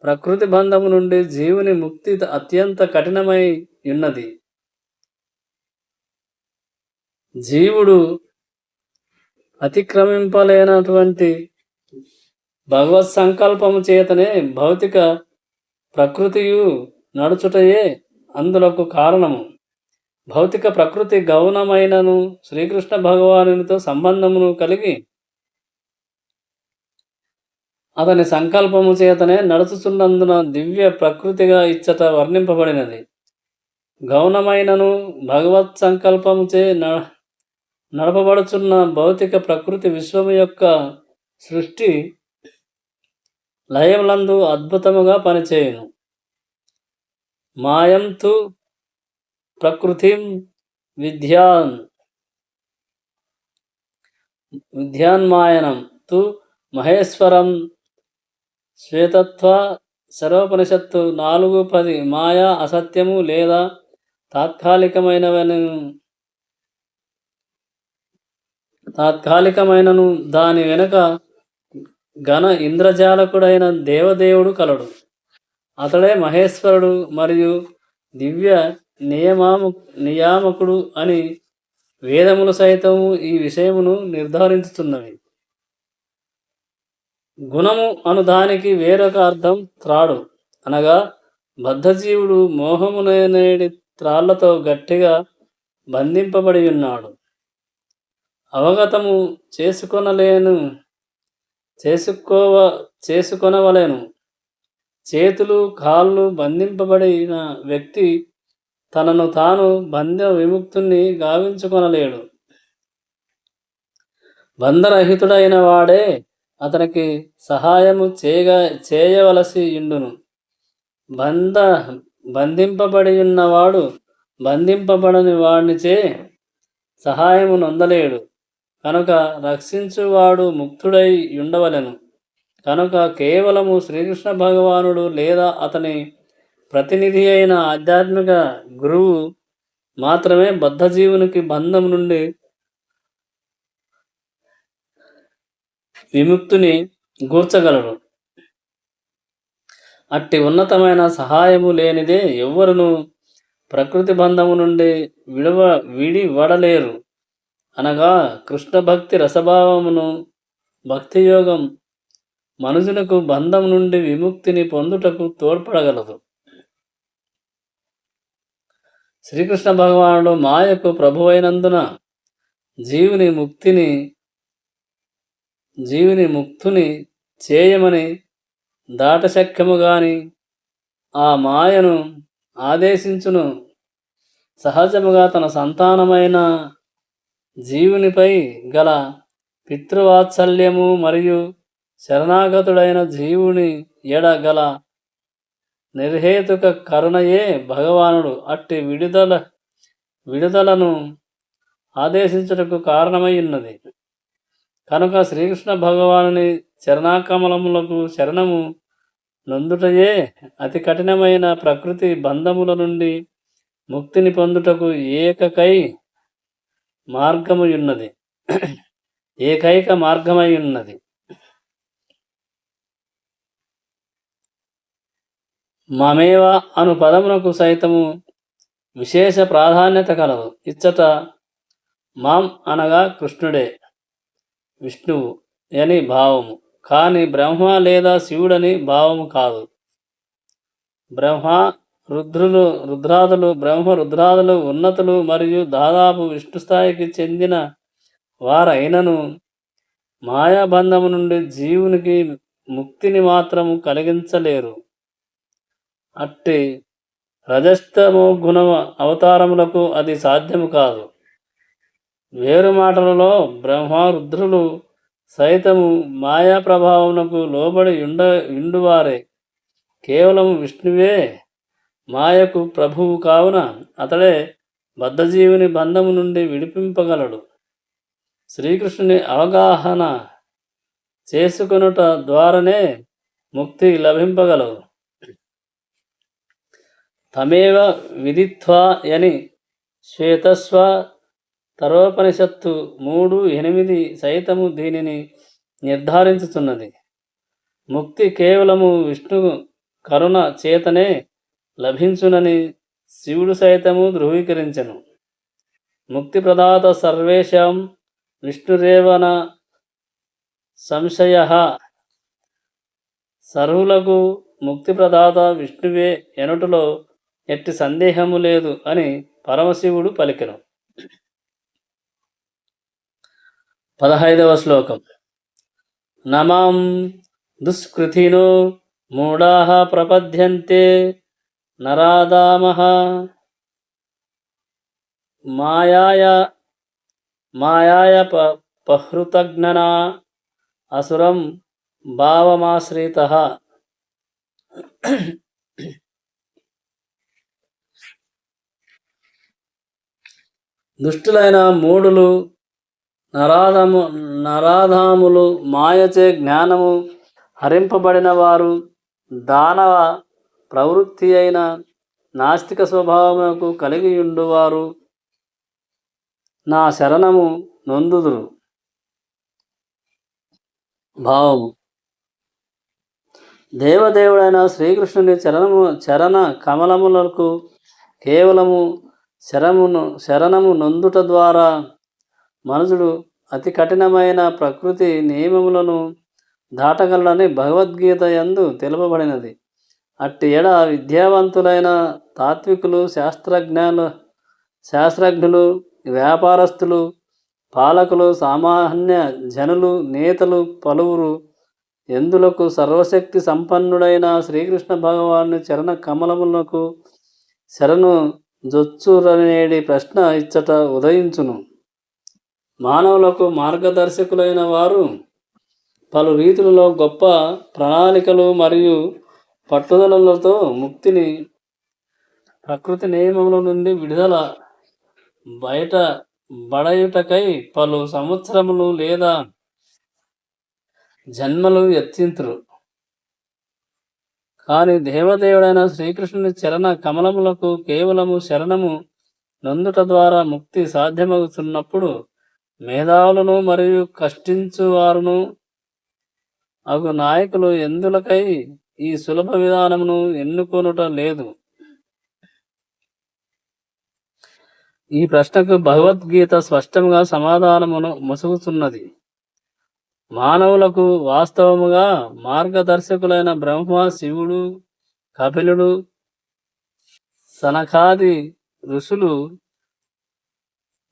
ప్రకృతి బంధము నుండి జీవుని ముక్తి అత్యంత కఠినమై ఉన్నది. జీవుడు అతిక్రమింపలేనటువంటి భగవత్ సంకల్పము చేతనే భౌతిక ప్రకృతియు నడుచుటయే అందులకు కారణము. భౌతిక ప్రకృతి గౌణమైనను శ్రీకృష్ణ భగవానునితో సంబంధమును కలిగి అతని సంకల్పము చేతనే నడుచుచున్నందున దివ్య ప్రకృతిగా ఇచ్చట వర్ణింపబడినది. గౌణమైనను భగవత్ సంకల్పముచే నడపబడుచున్న భౌతిక ప్రకృతి విశ్వము యొక్క సృష్టి లయములందు అద్భుతముగా పనిచేయును. మాయంతు ప్రకృతిం విద్యాన్మాయనం తు మహేశ్వరం శ్వేతత్వ సర్వోపనిషత్తు 4:10. మాయా అసత్యము లేదా తాత్కాలికమైనను దాని వెనుక ఘన ఇంద్రజాలకుడైన దేవదేవుడు కలడు. అతడే మహేశ్వరుడు మరియు దివ్య నియామకుడు అని వేదములు సైతము ఈ విషయమును నిర్ధారించుతున్నవి. గుణము అను దానికి వేరొక అర్థం త్రాడు, అనగా బద్ధజీవుడు మోహమునేడి త్రాళ్లతో గట్టిగా బంధింపబడి ఉన్నాడు. అవగతము చేసుకొనవలెను. చేతులు కాళ్ళు బంధింపబడిన వ్యక్తి తనను తాను బంధ విముక్తుని గావించుకొనలేడు. బంధరహితుడైన వాడే అతనికి సహాయము చేయవలసి ఉండును. బంధింపబడి ఉన్నవాడు బంధింపబడని వాడినిచే సహాయము నొందలేడు. కనుక రక్షించువాడు ముక్తుడై ఉండవలెను. కనుక కేవలము శ్రీకృష్ణ భగవానుడు లేదా అతని ప్రతినిధి అయిన ఆధ్యాత్మిక గురువు మాత్రమే బద్ధజీవునికి బంధం నుండి విముక్తిని గూర్చగలడు. అట్టి ఉన్నతమైన సహాయము లేనిదే ఎవ్వరును ప్రకృతి బంధము నుండి విడివడలేరు. అనగా కృష్ణ భక్తి రసభావమును భక్తియోగం మనుషులకు బంధం నుండి విముక్తిని పొందుటకు తోడ్పడగలదు. శ్రీకృష్ణ భగవానుడు మాయకు ప్రభువైనందున జీవుని ముక్తుని చేయమని దాటశక్యము గాని ఆ మాయను ఆదేశించును. సహజముగా తన సంతానమైన జీవునిపై గల పితృవాత్సల్యము మరియు శరణాగతుడైన జీవుని ఎడ గల నిర్హేతుక కరుణయే భగవానుడు అట్టి విడుదలను ఆదేశించుటకు కారణమై ఉన్నది. కనుక శ్రీకృష్ణ భగవానుని చరణాకమలములకు శరణము నొందుటయే అతి కఠినమైన ప్రకృతి బంధముల నుండి ముక్తిని పొందుటకు ఏకకై మార్గముయున్నది, ఏకైక మార్గమయున్నది. మమేవ అను పదమునకు సైతము విశేష ప్రాధాన్యత కలదు. ఇచ్చట మాం అనగా కృష్ణుడే, విష్ణువు అని భావము, కానీ బ్రహ్మ లేదా శివుడని భావము కాదు. బ్రహ్మ రుద్రాదులు ఉన్నతులు మరియు దాదాపు విష్ణు స్థాయికి చెందిన వారైనను మాయాబంధము నుండి జీవునికి ముక్తిని మాత్రము కలిగించలేరు. అట్టి రజస్తమో గుణ అవతారములకు అది సాధ్యము కాదు. వేరు మాటలలో బ్రహ్మ రుద్రులు సైతము మాయా ప్రభావమునకు లోబడి ఇండువారే. కేవలం విష్ణువే మాయకు ప్రభువు కావున అతడే బద్ధజీవుని బంధము నుండి విడిపింపగలడు. శ్రీకృష్ణుని అవగాహన చేసుకొనుట ద్వారానే ముక్తి లభింపగలదు. తమేవ విదిత్వా అని శ్వేతస్వ తరోపనిషత్తు 3:8 సైతము దీనిని నిర్ధారించుతున్నది. ముక్తి కేవలము విష్ణు కరుణ చేతనే లభించునని శివుడు సైతము ధృవీకరించెను. ముక్తి ప్రదాత సర్వేషాం విష్ణురేవన సంశయ. సర్వులకు ముక్తి ప్రదాత విష్ణువే ఎనుటలో ఎట్టి సందేహము లేదు అని పరమశివుడు పలికెను. 15వ శ్లోకం. నమాం దుష్కృతినో మూఢాః ప్రపద్యంతే నరాదామః మాయాయ పహృతజ్ఞనా అసురం భావమాశ్రితః. దుష్టులైన మూఢులు, నరాధాములు, మాయచే జ్ఞానము హరింపబడిన వారు, దానవ ప్రవృత్తి అయిన నాస్తిక స్వభావమునకు కలిగియుండువారు నా శరణము నొందుదురు. భావము. దేవదేవుడైన శ్రీకృష్ణుని చరణ కమలములకు కేవలము శరణము నొందుట ద్వారా మనుషుడు అతి కఠినమైన ప్రకృతి నియమములను దాటగలడని భగవద్గీత యందు తెలుపబడినది. అట్టి ఎడ విద్యావంతులైన తాత్వికులు, శాస్త్రజ్ఞులు, వ్యాపారస్తులు, పాలకులు, సామాన్య జనులు, నేతలు పలువురు ఎందులకు సర్వశక్తి సంపన్నుడైన శ్రీకృష్ణ భగవాను చరణ కమలములకు శరణు జొచ్చురనేడి ప్రశ్న ఇచ్చట ఉదయించును. మానవులకు మార్గదర్శకులైన వారు పలు రీతులలో గొప్ప ప్రణాళికలు మరియు పట్టుదలలతో ముక్తిని, ప్రకృతి నియమముల నుండి విడుదల బయటబడయుటకై పలు సంవత్సరములు లేదా జన్మలు ఎత్తింతురు. కానీ దేవదేవుడైన శ్రీకృష్ణుని చరణ కమలములకు కేవలము శరణము నొందుట ద్వారా ముక్తి సాధ్యమవుతున్నప్పుడు మేధావులను మరియు కష్టించువారును అగు నాయకులు ఎందులకై ఈ సులభ విధానమును ఎన్నుకొనుట లేదు? ఈ ప్రశ్నకు భగవద్గీత స్పష్టంగా సమాధానమును ముసుగుతున్నది. మానవులకు వాస్తవముగా మార్గదర్శకులైన బ్రహ్మ, శివుడు, కపిలుడు, సనకాది ఋషులు,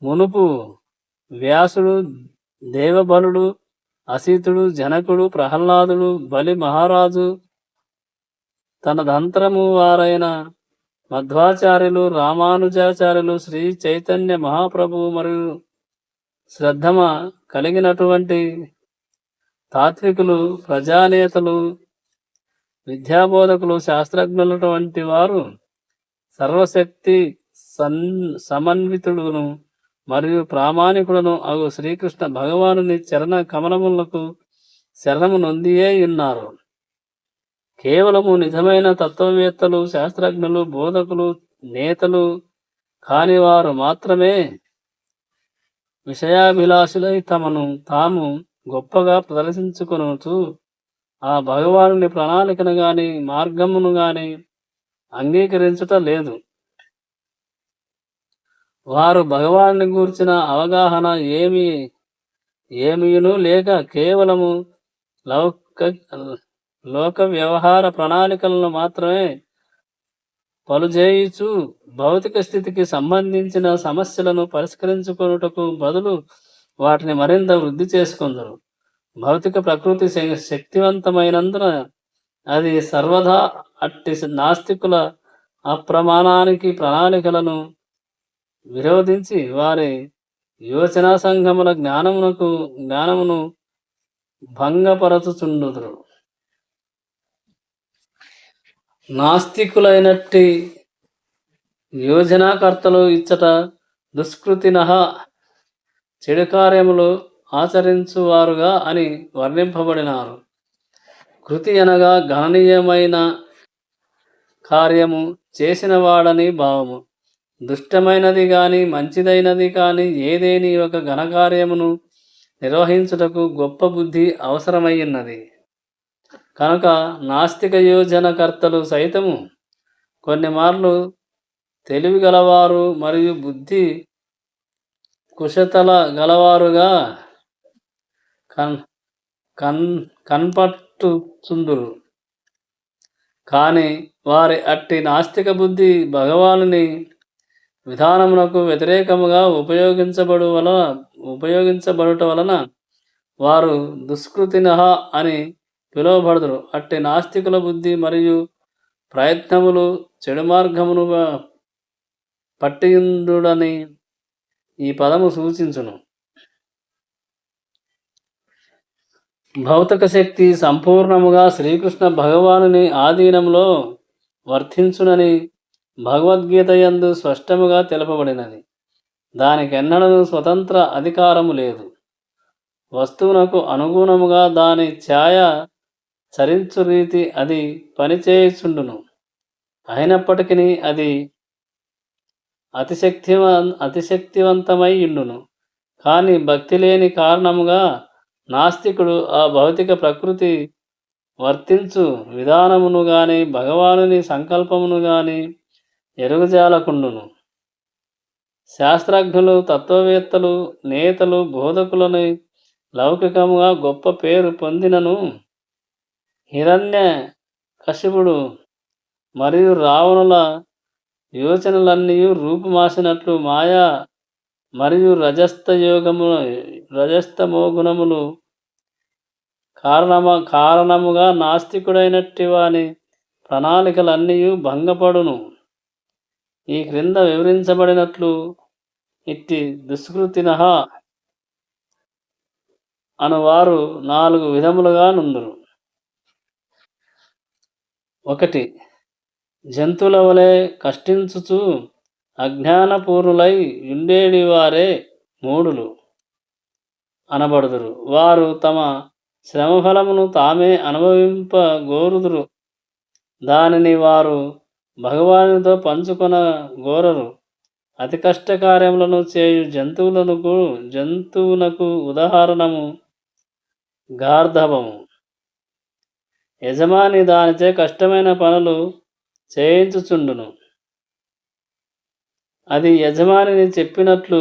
మునుపు వ్యాసుడు, దేవబలుడు, అసితుడు, జనకుడు, ప్రహ్లాదుడు, బలి మహారాజు, తన దంత్రము వారైన మధ్వాచార్యులు, రామానుజాచార్యులు, శ్రీ చైతన్య మహాప్రభువు మరియు శ్రద్ధమ కలిగినటువంటి తాత్వికులు, ప్రజానేతలు, విద్యాబోధకులు, శాస్త్రజ్ఞులటువంటి వారు సర్వశక్తి సమన్వితుడును మరియు ప్రామాణికుడును అగు శ్రీకృష్ణ భగవానుని చరణ కమలములకు శరణము నొందియే ఉన్నారు. కేవలము నిజమైన తత్వవేత్తలు, శాస్త్రజ్ఞులు, బోధకులు, నేతలు కాని వారు మాత్రమే విషయాభిలాషులై తమను తాము గొప్పగా ప్రదర్శించుకొనుచు ఆ భగవానుని ప్రణాళికను గాని మార్గమును గాని అంగీకరించుట లేదు. వారు భగవానుని గూర్చిన అవగాహన ఏమీయును లేక కేవలము లౌక లోక వ్యవహార ప్రణాళికలను మాత్రమే పలుజేయుచు భౌతిక స్థితికి సంబంధించిన సమస్యలను పరిష్కరించుకొనుటకు బదులు వాటిని మరింత వృద్ధి చేసుకొందురు. భౌతిక ప్రకృతి శక్తివంతమైనందున అది సర్వదా అట్టి నాస్తికుల అప్రమాణానికి ప్రణాళికలను విరోధించి వారి యోచనా సంఘముల జ్ఞానమును భంగపరచుచుండుదురు. నాస్తికులైనట్టి యోజనాకర్తలు ఇచ్చట దుష్కృతినః చెడు కార్యములు ఆచరించువారుగా అని వర్ణింపబడినారు. కృతి అనగా గణనీయమైన కార్యము చేసినవాడని భావము. దుష్టమైనది గాని మంచిదైనది కాని ఏదేని ఒక ఘనకార్యమును నిర్వహించుటకు గొప్ప బుద్ధి అవసరమయ్యున్నది. కనుక నాస్తిక యోజనకర్తలు సైతము కొన్ని మార్లు తెలివి గలవారు మరియు బుద్ధి కుశతల గలవారుగా కన్పట్టుచుందురు. కాని వారి అట్టి నాస్తిక బుద్ధి భగవానుని విధానమునకు వ్యతిరేకముగా ఉపయోగించబడుట వలన వారు దుష్కృతినః అని పిలువబడుదురు. అట్టి నాస్తికుల బుద్ధి మరియు ప్రయత్నములు చెడు మార్గమును పట్టియుండుడని ఈ పదము సూచించును. భౌతిక శక్తి సంపూర్ణముగా శ్రీకృష్ణ భగవానుని ఆధీనంలో వర్తించునని భగవద్గీత యందు స్పష్టముగా తెలుపబడినది. దానికెన్నడూ స్వతంత్ర అధికారము లేదు. వస్తువునకు అనుగుణముగా దాని ఛాయ చరించు రీతి అది పనిచేయుచుండును. అయినప్పటికీ అది అతిశక్తివంతమై ఉండును. కానీ భక్తి లేని కారణముగా నాస్తికుడు ఆ భౌతిక ప్రకృతి వర్తించు విధానమును గాని భగవానుని సంకల్పమును గాని ఎరుగుజాలకుండును. శాస్త్రజ్ఞులు, తత్వవేత్తలు, నేతలు, బోధకులని లౌకికముగా గొప్ప పేరు పొందినను హిరణ్య కశిపుడు మరియు రావణుల యోచనలన్నీ రూపుమాసినట్లు మాయా మరియు రజస్తమోగుణములు కారణముగా నాస్తికుడైనట్టి వాని ప్రణాళికలన్నీ భంగపడును. ఈ క్రింద వివరించబడినట్లు ఇట్టి దుష్కృతినః అనువారు 4 విధములుగా నుందురు. 1. జంతువుల వలె కష్టించుచు అజ్ఞానపూర్ణులై ఉండేడి వారే మూఢులు అనబడుదురు. వారు తమ శ్రమఫలమును తామే అనుభవింపగోరుదురు. దానిని వారు భగవానునితో పంచుకొన గోరరు. అతి కష్టకార్యములను చేయు జంతువునకు ఉదాహరణము గార్ధబము. యజమాని దానిచే కష్టమైన పనులు చేయించుచుండును. అది యజమానిని చెప్పినట్లు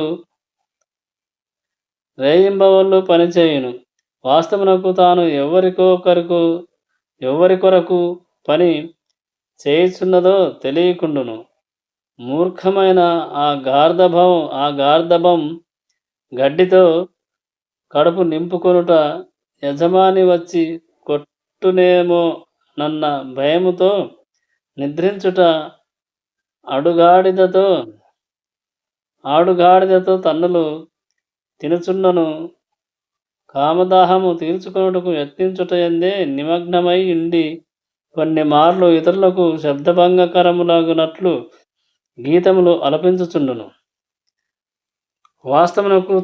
రేయింబవళ్ళు పనిచేయును. వాస్తవమునకు తాను ఎవరి కొరకు పని చేయుచున్నదో తెలియకుండును. మూర్ఖమైన ఆ గార్ధబం గడ్డితో కడుపు నింపుకొనుట యజమాని వచ్చి కొట్టునేమో నన్న భయముతో నిద్రించుట ఆడుగాడిదతో తన్నులు తినుచున్నను కామదాహము తీర్చుకొనుటకు యత్నించుటయందే నిమగ్నమై ఉండి కొన్ని మార్లు ఇతరులకు శబ్దభంగకరములగునట్లు గీతములు ఆలపించుచుండును. వాస్తవమునకు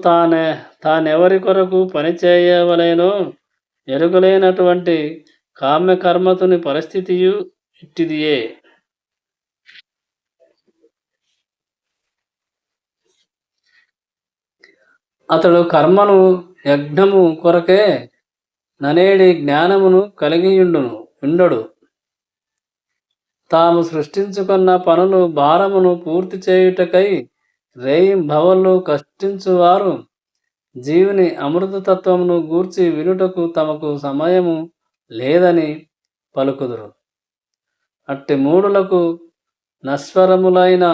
తానెవరి కొరకు పనిచేయవలెనో ఎరుగలేనటువంటి కామ్యకర్మతుని పరిస్థితియు ఇట్టిదియే. అతడు కర్మను యజ్ఞము కొరకే ననేడి జ్ఞానమును ఉండడు. తాము సృష్టించుకున్న పనులు భారమును పూర్తి చేయుటకై రేయింబవళ్ళు కష్టించువారు జీవుని అమృతతత్వమును గూర్చి వినుటకు తమకు సమయము లేదని పలుకుదురు. అట్టి మూడులకు నశ్వరములైన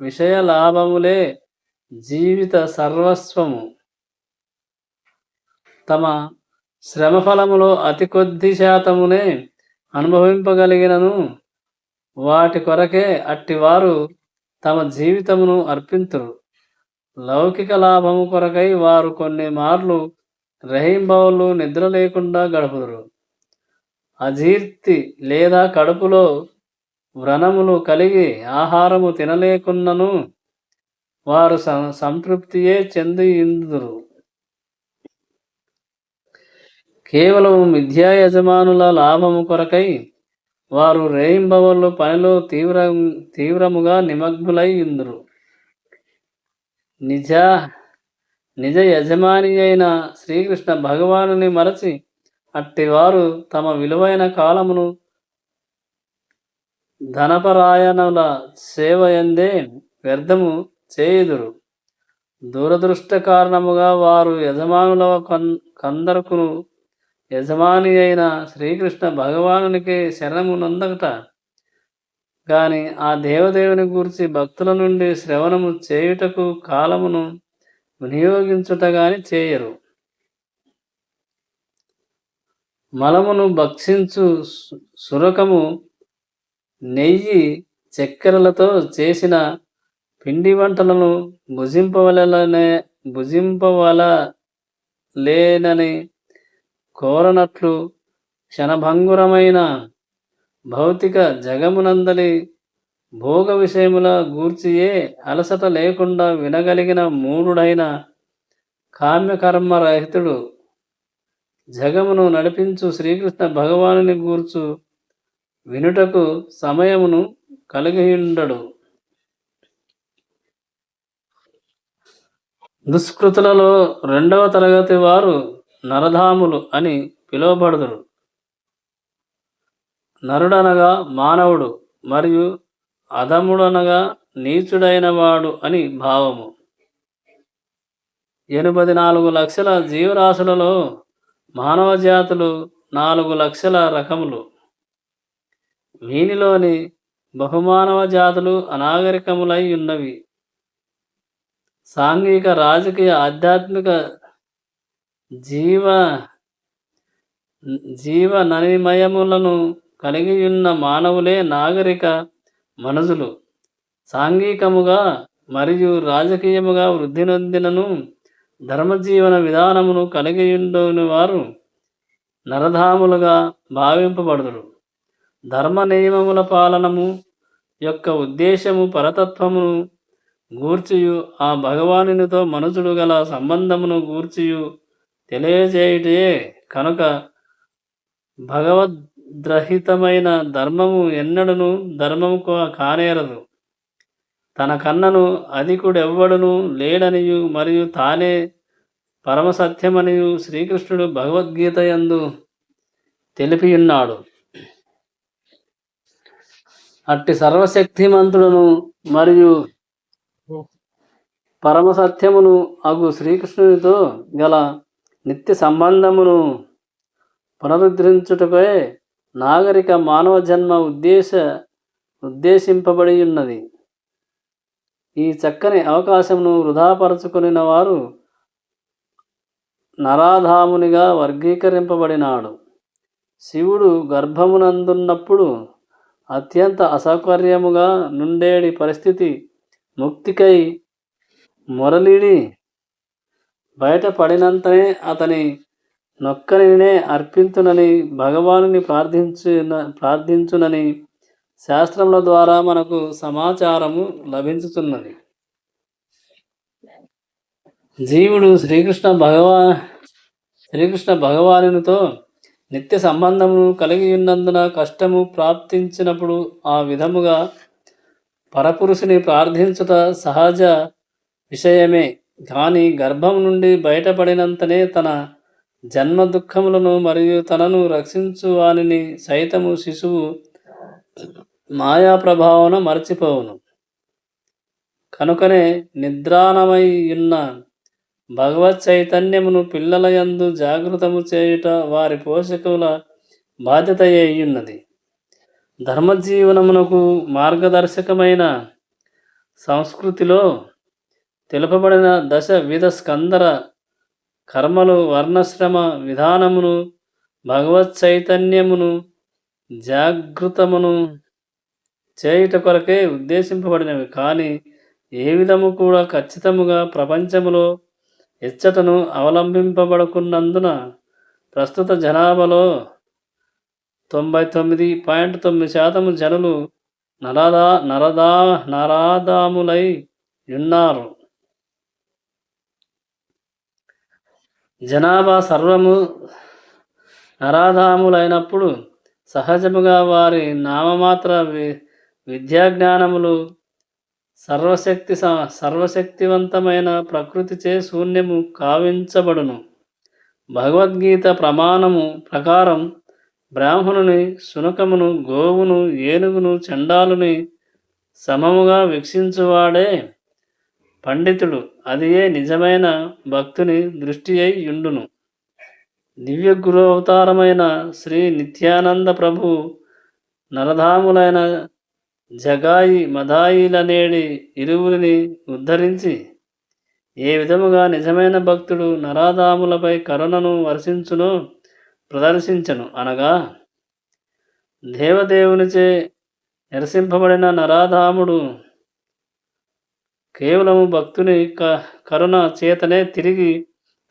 విషయలాభములే జీవిత సర్వస్వము. తమ శ్రమఫలములో అతి కొద్ది శాతమునే అనుభవింపగలిగినను వాటి కొరకే అట్టివారు తమ జీవితమును అర్పింతురు. లౌకిక లాభము కొరకై వారు కొన్ని మార్లు రహింబవళ్ళు నిద్ర లేకుండా గడుపుదురు. అజీర్తి లేదా కడుపులో వ్రణములు కలిగి ఆహారము తినలేకున్నను వారు సంతృప్తియే చెంది ఇందురు. కేవలం మిథ్యా యజమానుల లాభము కొరకై వారు రేయింబవళ్ళు పనిలో తీవ్రముగా నిమగ్నులై ఇందురు. నిజ యజమాని అయిన శ్రీకృష్ణ భగవానుని మరచి అట్టివారు తమ విలువైన కాలమును ధనపరాయణుల సేవయందే వ్యర్థము చేయుదురు. దురదృష్ట కారణముగా వారు యజమానుల కందరకును యజమాని అయిన శ్రీకృష్ణ భగవానునికి శరణమునందట గాని ఆ దేవదేవుని గూర్చి భక్తుల నుండి శ్రవణము చేయుటకు కాలమును వినియోగించుట గాని చేయరు. మలమును భక్షించు సురకము నెయ్యి చక్కెరలతో చేసిన పిండి వంటలను భుజింపవలలేనని కోరనట్లు క్షణభంగురమైన భౌతిక జగమునందలి భోగ విషయముల గూర్చియే అలసట లేకుండా వినగలిగిన మూఢుడైన కామ్యకర్మరహితుడు జగమును నడిపించు శ్రీకృష్ణ భగవానుని గూర్చు వినుటకు సమయమును కలిగియుండడు. దుష్కృతులలో రెండవ తరగతి వారు నరధాములు అని పిలువబడుదురు. నరుడనగా మానవుడు మరియు అధముడనగా నీచుడైన వాడు అని భావము. 84 లక్షల జీవరాశులలో మానవ జాతులు 4 లక్షల రకములు. వీనిలోని బహుమానవ జాతులు అనాగరికములై ఉన్నవి. సాంఘిక రాజకీయ ఆధ్యాత్మిక జీవననిమయములను కలిగియున్న మానవులే నాగరిక మనుజులు. సాంఘికముగా మరియు రాజకీయముగా వృద్ధి నొందినను ధర్మజీవన విధానమును కలిగియుండని వారు నరధాములుగా భావింపబడుదురు. ధర్మ నియమముల పాలనము యొక్క ఉద్దేశము పరతత్వమును గూర్చియు ఆ భగవానునితో మనుషుడు గల సంబంధమును గూర్చియు తెలియజేయుటే కనుక భగవద్రహితమైన ధర్మము ఎన్నడను ధర్మము కానేరదు. తన కన్నను అధికుడెవ్వడును లేడనియు మరియు తానే పరమసత్యమనియు శ్రీకృష్ణుడు భగవద్గీత యందు తెలిపియున్నాడు. అట్టి సర్వశక్తిమంతుడును మరియు పరమసత్యమును అగు శ్రీకృష్ణునితో గల నిత్య సంబంధమును పునరుద్ధరించుటపై నాగరిక మానవ జన్మ ఉద్దేశింపబడి ఉన్నది. ఈ చక్కని అవకాశమును వృధాపరచుకొనిన వారు నరాధామునిగా వర్గీకరింపబడినాడు. శివుడు గర్భమునందున్నప్పుడు అత్యంత అసౌకర్యముగా నుండేడి పరిస్థితి ముక్తికై మురళిడి బయటపడినంతనే అతని నొక్కనినే అర్పించునని భగవానుని ప్రార్థించునని శాస్త్రముల ద్వారా మనకు సమాచారము లభించుతున్నది. జీవుడు శ్రీకృష్ణ భగవానునితో నిత్య సంబంధమును కలిగి ఉన్నందున కష్టము ప్రాప్తించినప్పుడు ఆ విధముగా పరపురుషుని ప్రార్థించుట సహజ విషయమే. కానీ గర్భం నుండి బయటపడినంతనే తన జన్మ దుఃఖములను మరియు తనను రక్షించు వానిని సైతము శిశువు మాయా ప్రభావమున మరచిపోవును. కనుకనే నిద్రాణమై యున్న భగవత్ చైతన్యమును పిల్లల యందు జాగృతము చేయుట వారి పోషకుల బాధ్యతయ్యున్నది. ధర్మజీవనమునకు మార్గదర్శకమైన సంస్కృతిలో తెలుపబడిన దశ విధ స్కందర కర్మలు వర్ణశ్రమ విధానమును భగవత్ చైతన్యమును జాగృతమును చేయుట కొరకే ఉద్దేశింపబడినవి. కానీ ఏ విధము కూడా ఖచ్చితముగా ప్రపంచములో ఇచ్చటను అవలంబింపబడకున్నందున ప్రస్తుత జనాభాలో 99.9% జనులు నరాధాములై యున్నారు. జనాభా సర్వము నరాధాములైనప్పుడు సహజముగా వారి నామమాత్ర విద్యాజ్ఞానములు సర్వశక్తివంతమైన ప్రకృతిచే శూన్యము కావించబడును. భగవద్గీత ప్రమాణము ప్రకారం బ్రాహ్మణుని, శునకమును, గోవును, ఏనుగును, చండాలుని సమముగా వీక్షించువాడే పండితుడు. అదియే నిజమైన భక్తుని దృష్టి అయి యుండును. దివ్య గురు అవతారమైన శ్రీ నిత్యానంద ప్రభు నరధాములైన జగాయి మదాయిలనేడి ఇరువురిని ఉద్ధరించి ఏ విధముగా నిజమైన భక్తుడు నరాధాములపై కరుణను వర్షించునో ప్రదర్శించను. అనగా దేవదేవునిచే నిరసింపబడిన నరాధాముడు కేవలము భక్తుని కరుణ చేతనే తిరిగి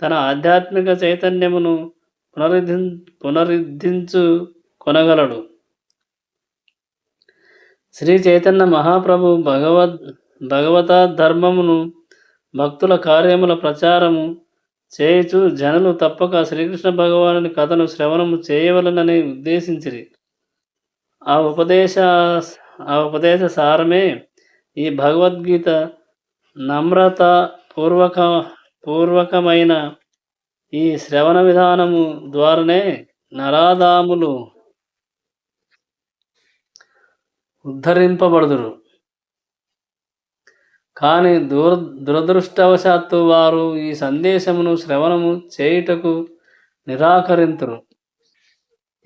తన ఆధ్యాత్మిక చైతన్యమును పునరుద్ధరించు కొనగలడు. శ్రీ చైతన్య మహాప్రభు భగవత ధర్మమును భక్తుల కార్యముల ప్రచారము చేయుచు జనులు తప్పక శ్రీకృష్ణ భగవానుని కథను శ్రవణము చేయవలనని ఉద్దేశించిరి. ఆ ఉపదేశ సారమే ఈ భగవద్గీత. నమ్రత పూర్వకమైన ఈ శ్రవణ విధానము ద్వారానే నరాధాములు ఉద్ధరింపబడుదురు. కానీ దురదృష్టవశాత్తు వారు ఈ సందేశమును శ్రవణము చేయుటకు నిరాకరింతురు.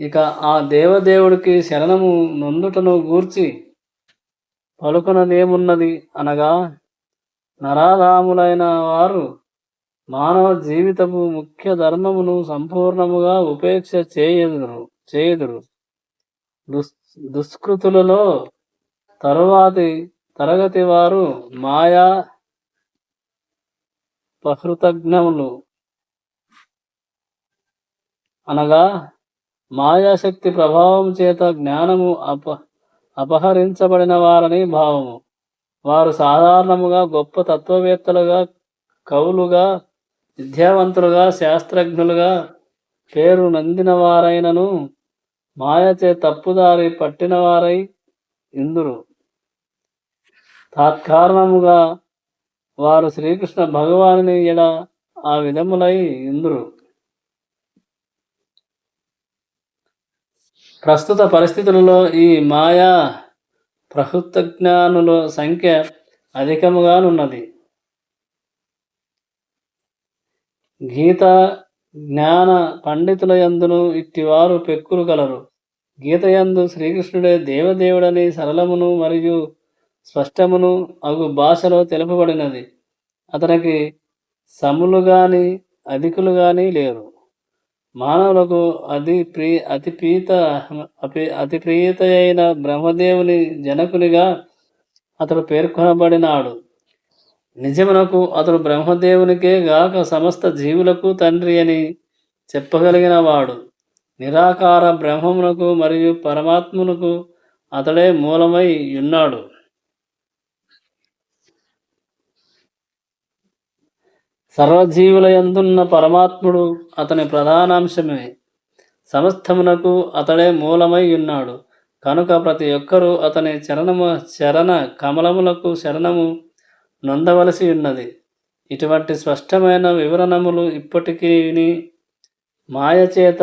ఇక ఆ దేవదేవుడికి శరణము నొందుటను గూర్చి పలుకునదేమున్నది అనగా, నరాధాములైన వారు మానవ జీవితపు ముఖ్య ధర్మమును సంపూర్ణముగా ఉపేక్ష చేయుదురు. దుష్కృతులలో తరువాతి తరగతి వారు మాయా పహృతజ్ఞములు అనగా మాయాశక్తి ప్రభావం చేత జ్ఞానము అపహరించబడిన వారని భావము. వారు సాధారణముగా గొప్ప తత్వవేత్తలుగా, కవులుగా, విద్యావంతులుగా, శాస్త్రజ్ఞులుగా పేరు నందిన వారైనను మాయచే తప్పుదారి పట్టిన వారై ఇందురు. తత్కారణముగా వారు శ్రీకృష్ణ భగవానుని ఎడ ఆ విధములై ఇందురు. ప్రస్తుత పరిస్థితులలో ఈ మాయా ప్రహృతజ్ఞానుల సంఖ్య అధికముగానున్నది. గీత జ్ఞాన పండితుల యందును ఇట్టివారు పెక్కులు కలరు. గీతయందు శ్రీకృష్ణుడే దేవదేవుడని సరళమును మరియు స్పష్టమును అగు భాషలో తెలుపబడినది. అతనికి సములు గాని అధికులు గాని లేరు. మానవులకు అతి ప్రీత అయిన బ్రహ్మదేవుని జనకునిగా అతడు పేర్కొనబడినాడు. నిజమునకు అతడు బ్రహ్మదేవునికే గాక సమస్త జీవులకు తండ్రి అని చెప్పగలిగిన వాడు. నిరాకార బ్రహ్మమునకు మరియు పరమాత్మనకు అతడే మూలమై ఉన్నాడు. సర్వజీవుల యందున్న పరమాత్ముడు అతని ప్రధానాంశమే. సమస్తమునకు అతడే మూలమై ఉన్నాడు. కనుక ప్రతి ఒక్కరూ అతని చరణ కమలములకు శరణము నొందవలసి ఉన్నది. ఇటువంటి స్పష్టమైన వివరణములు ఇప్పటికీని మాయచేత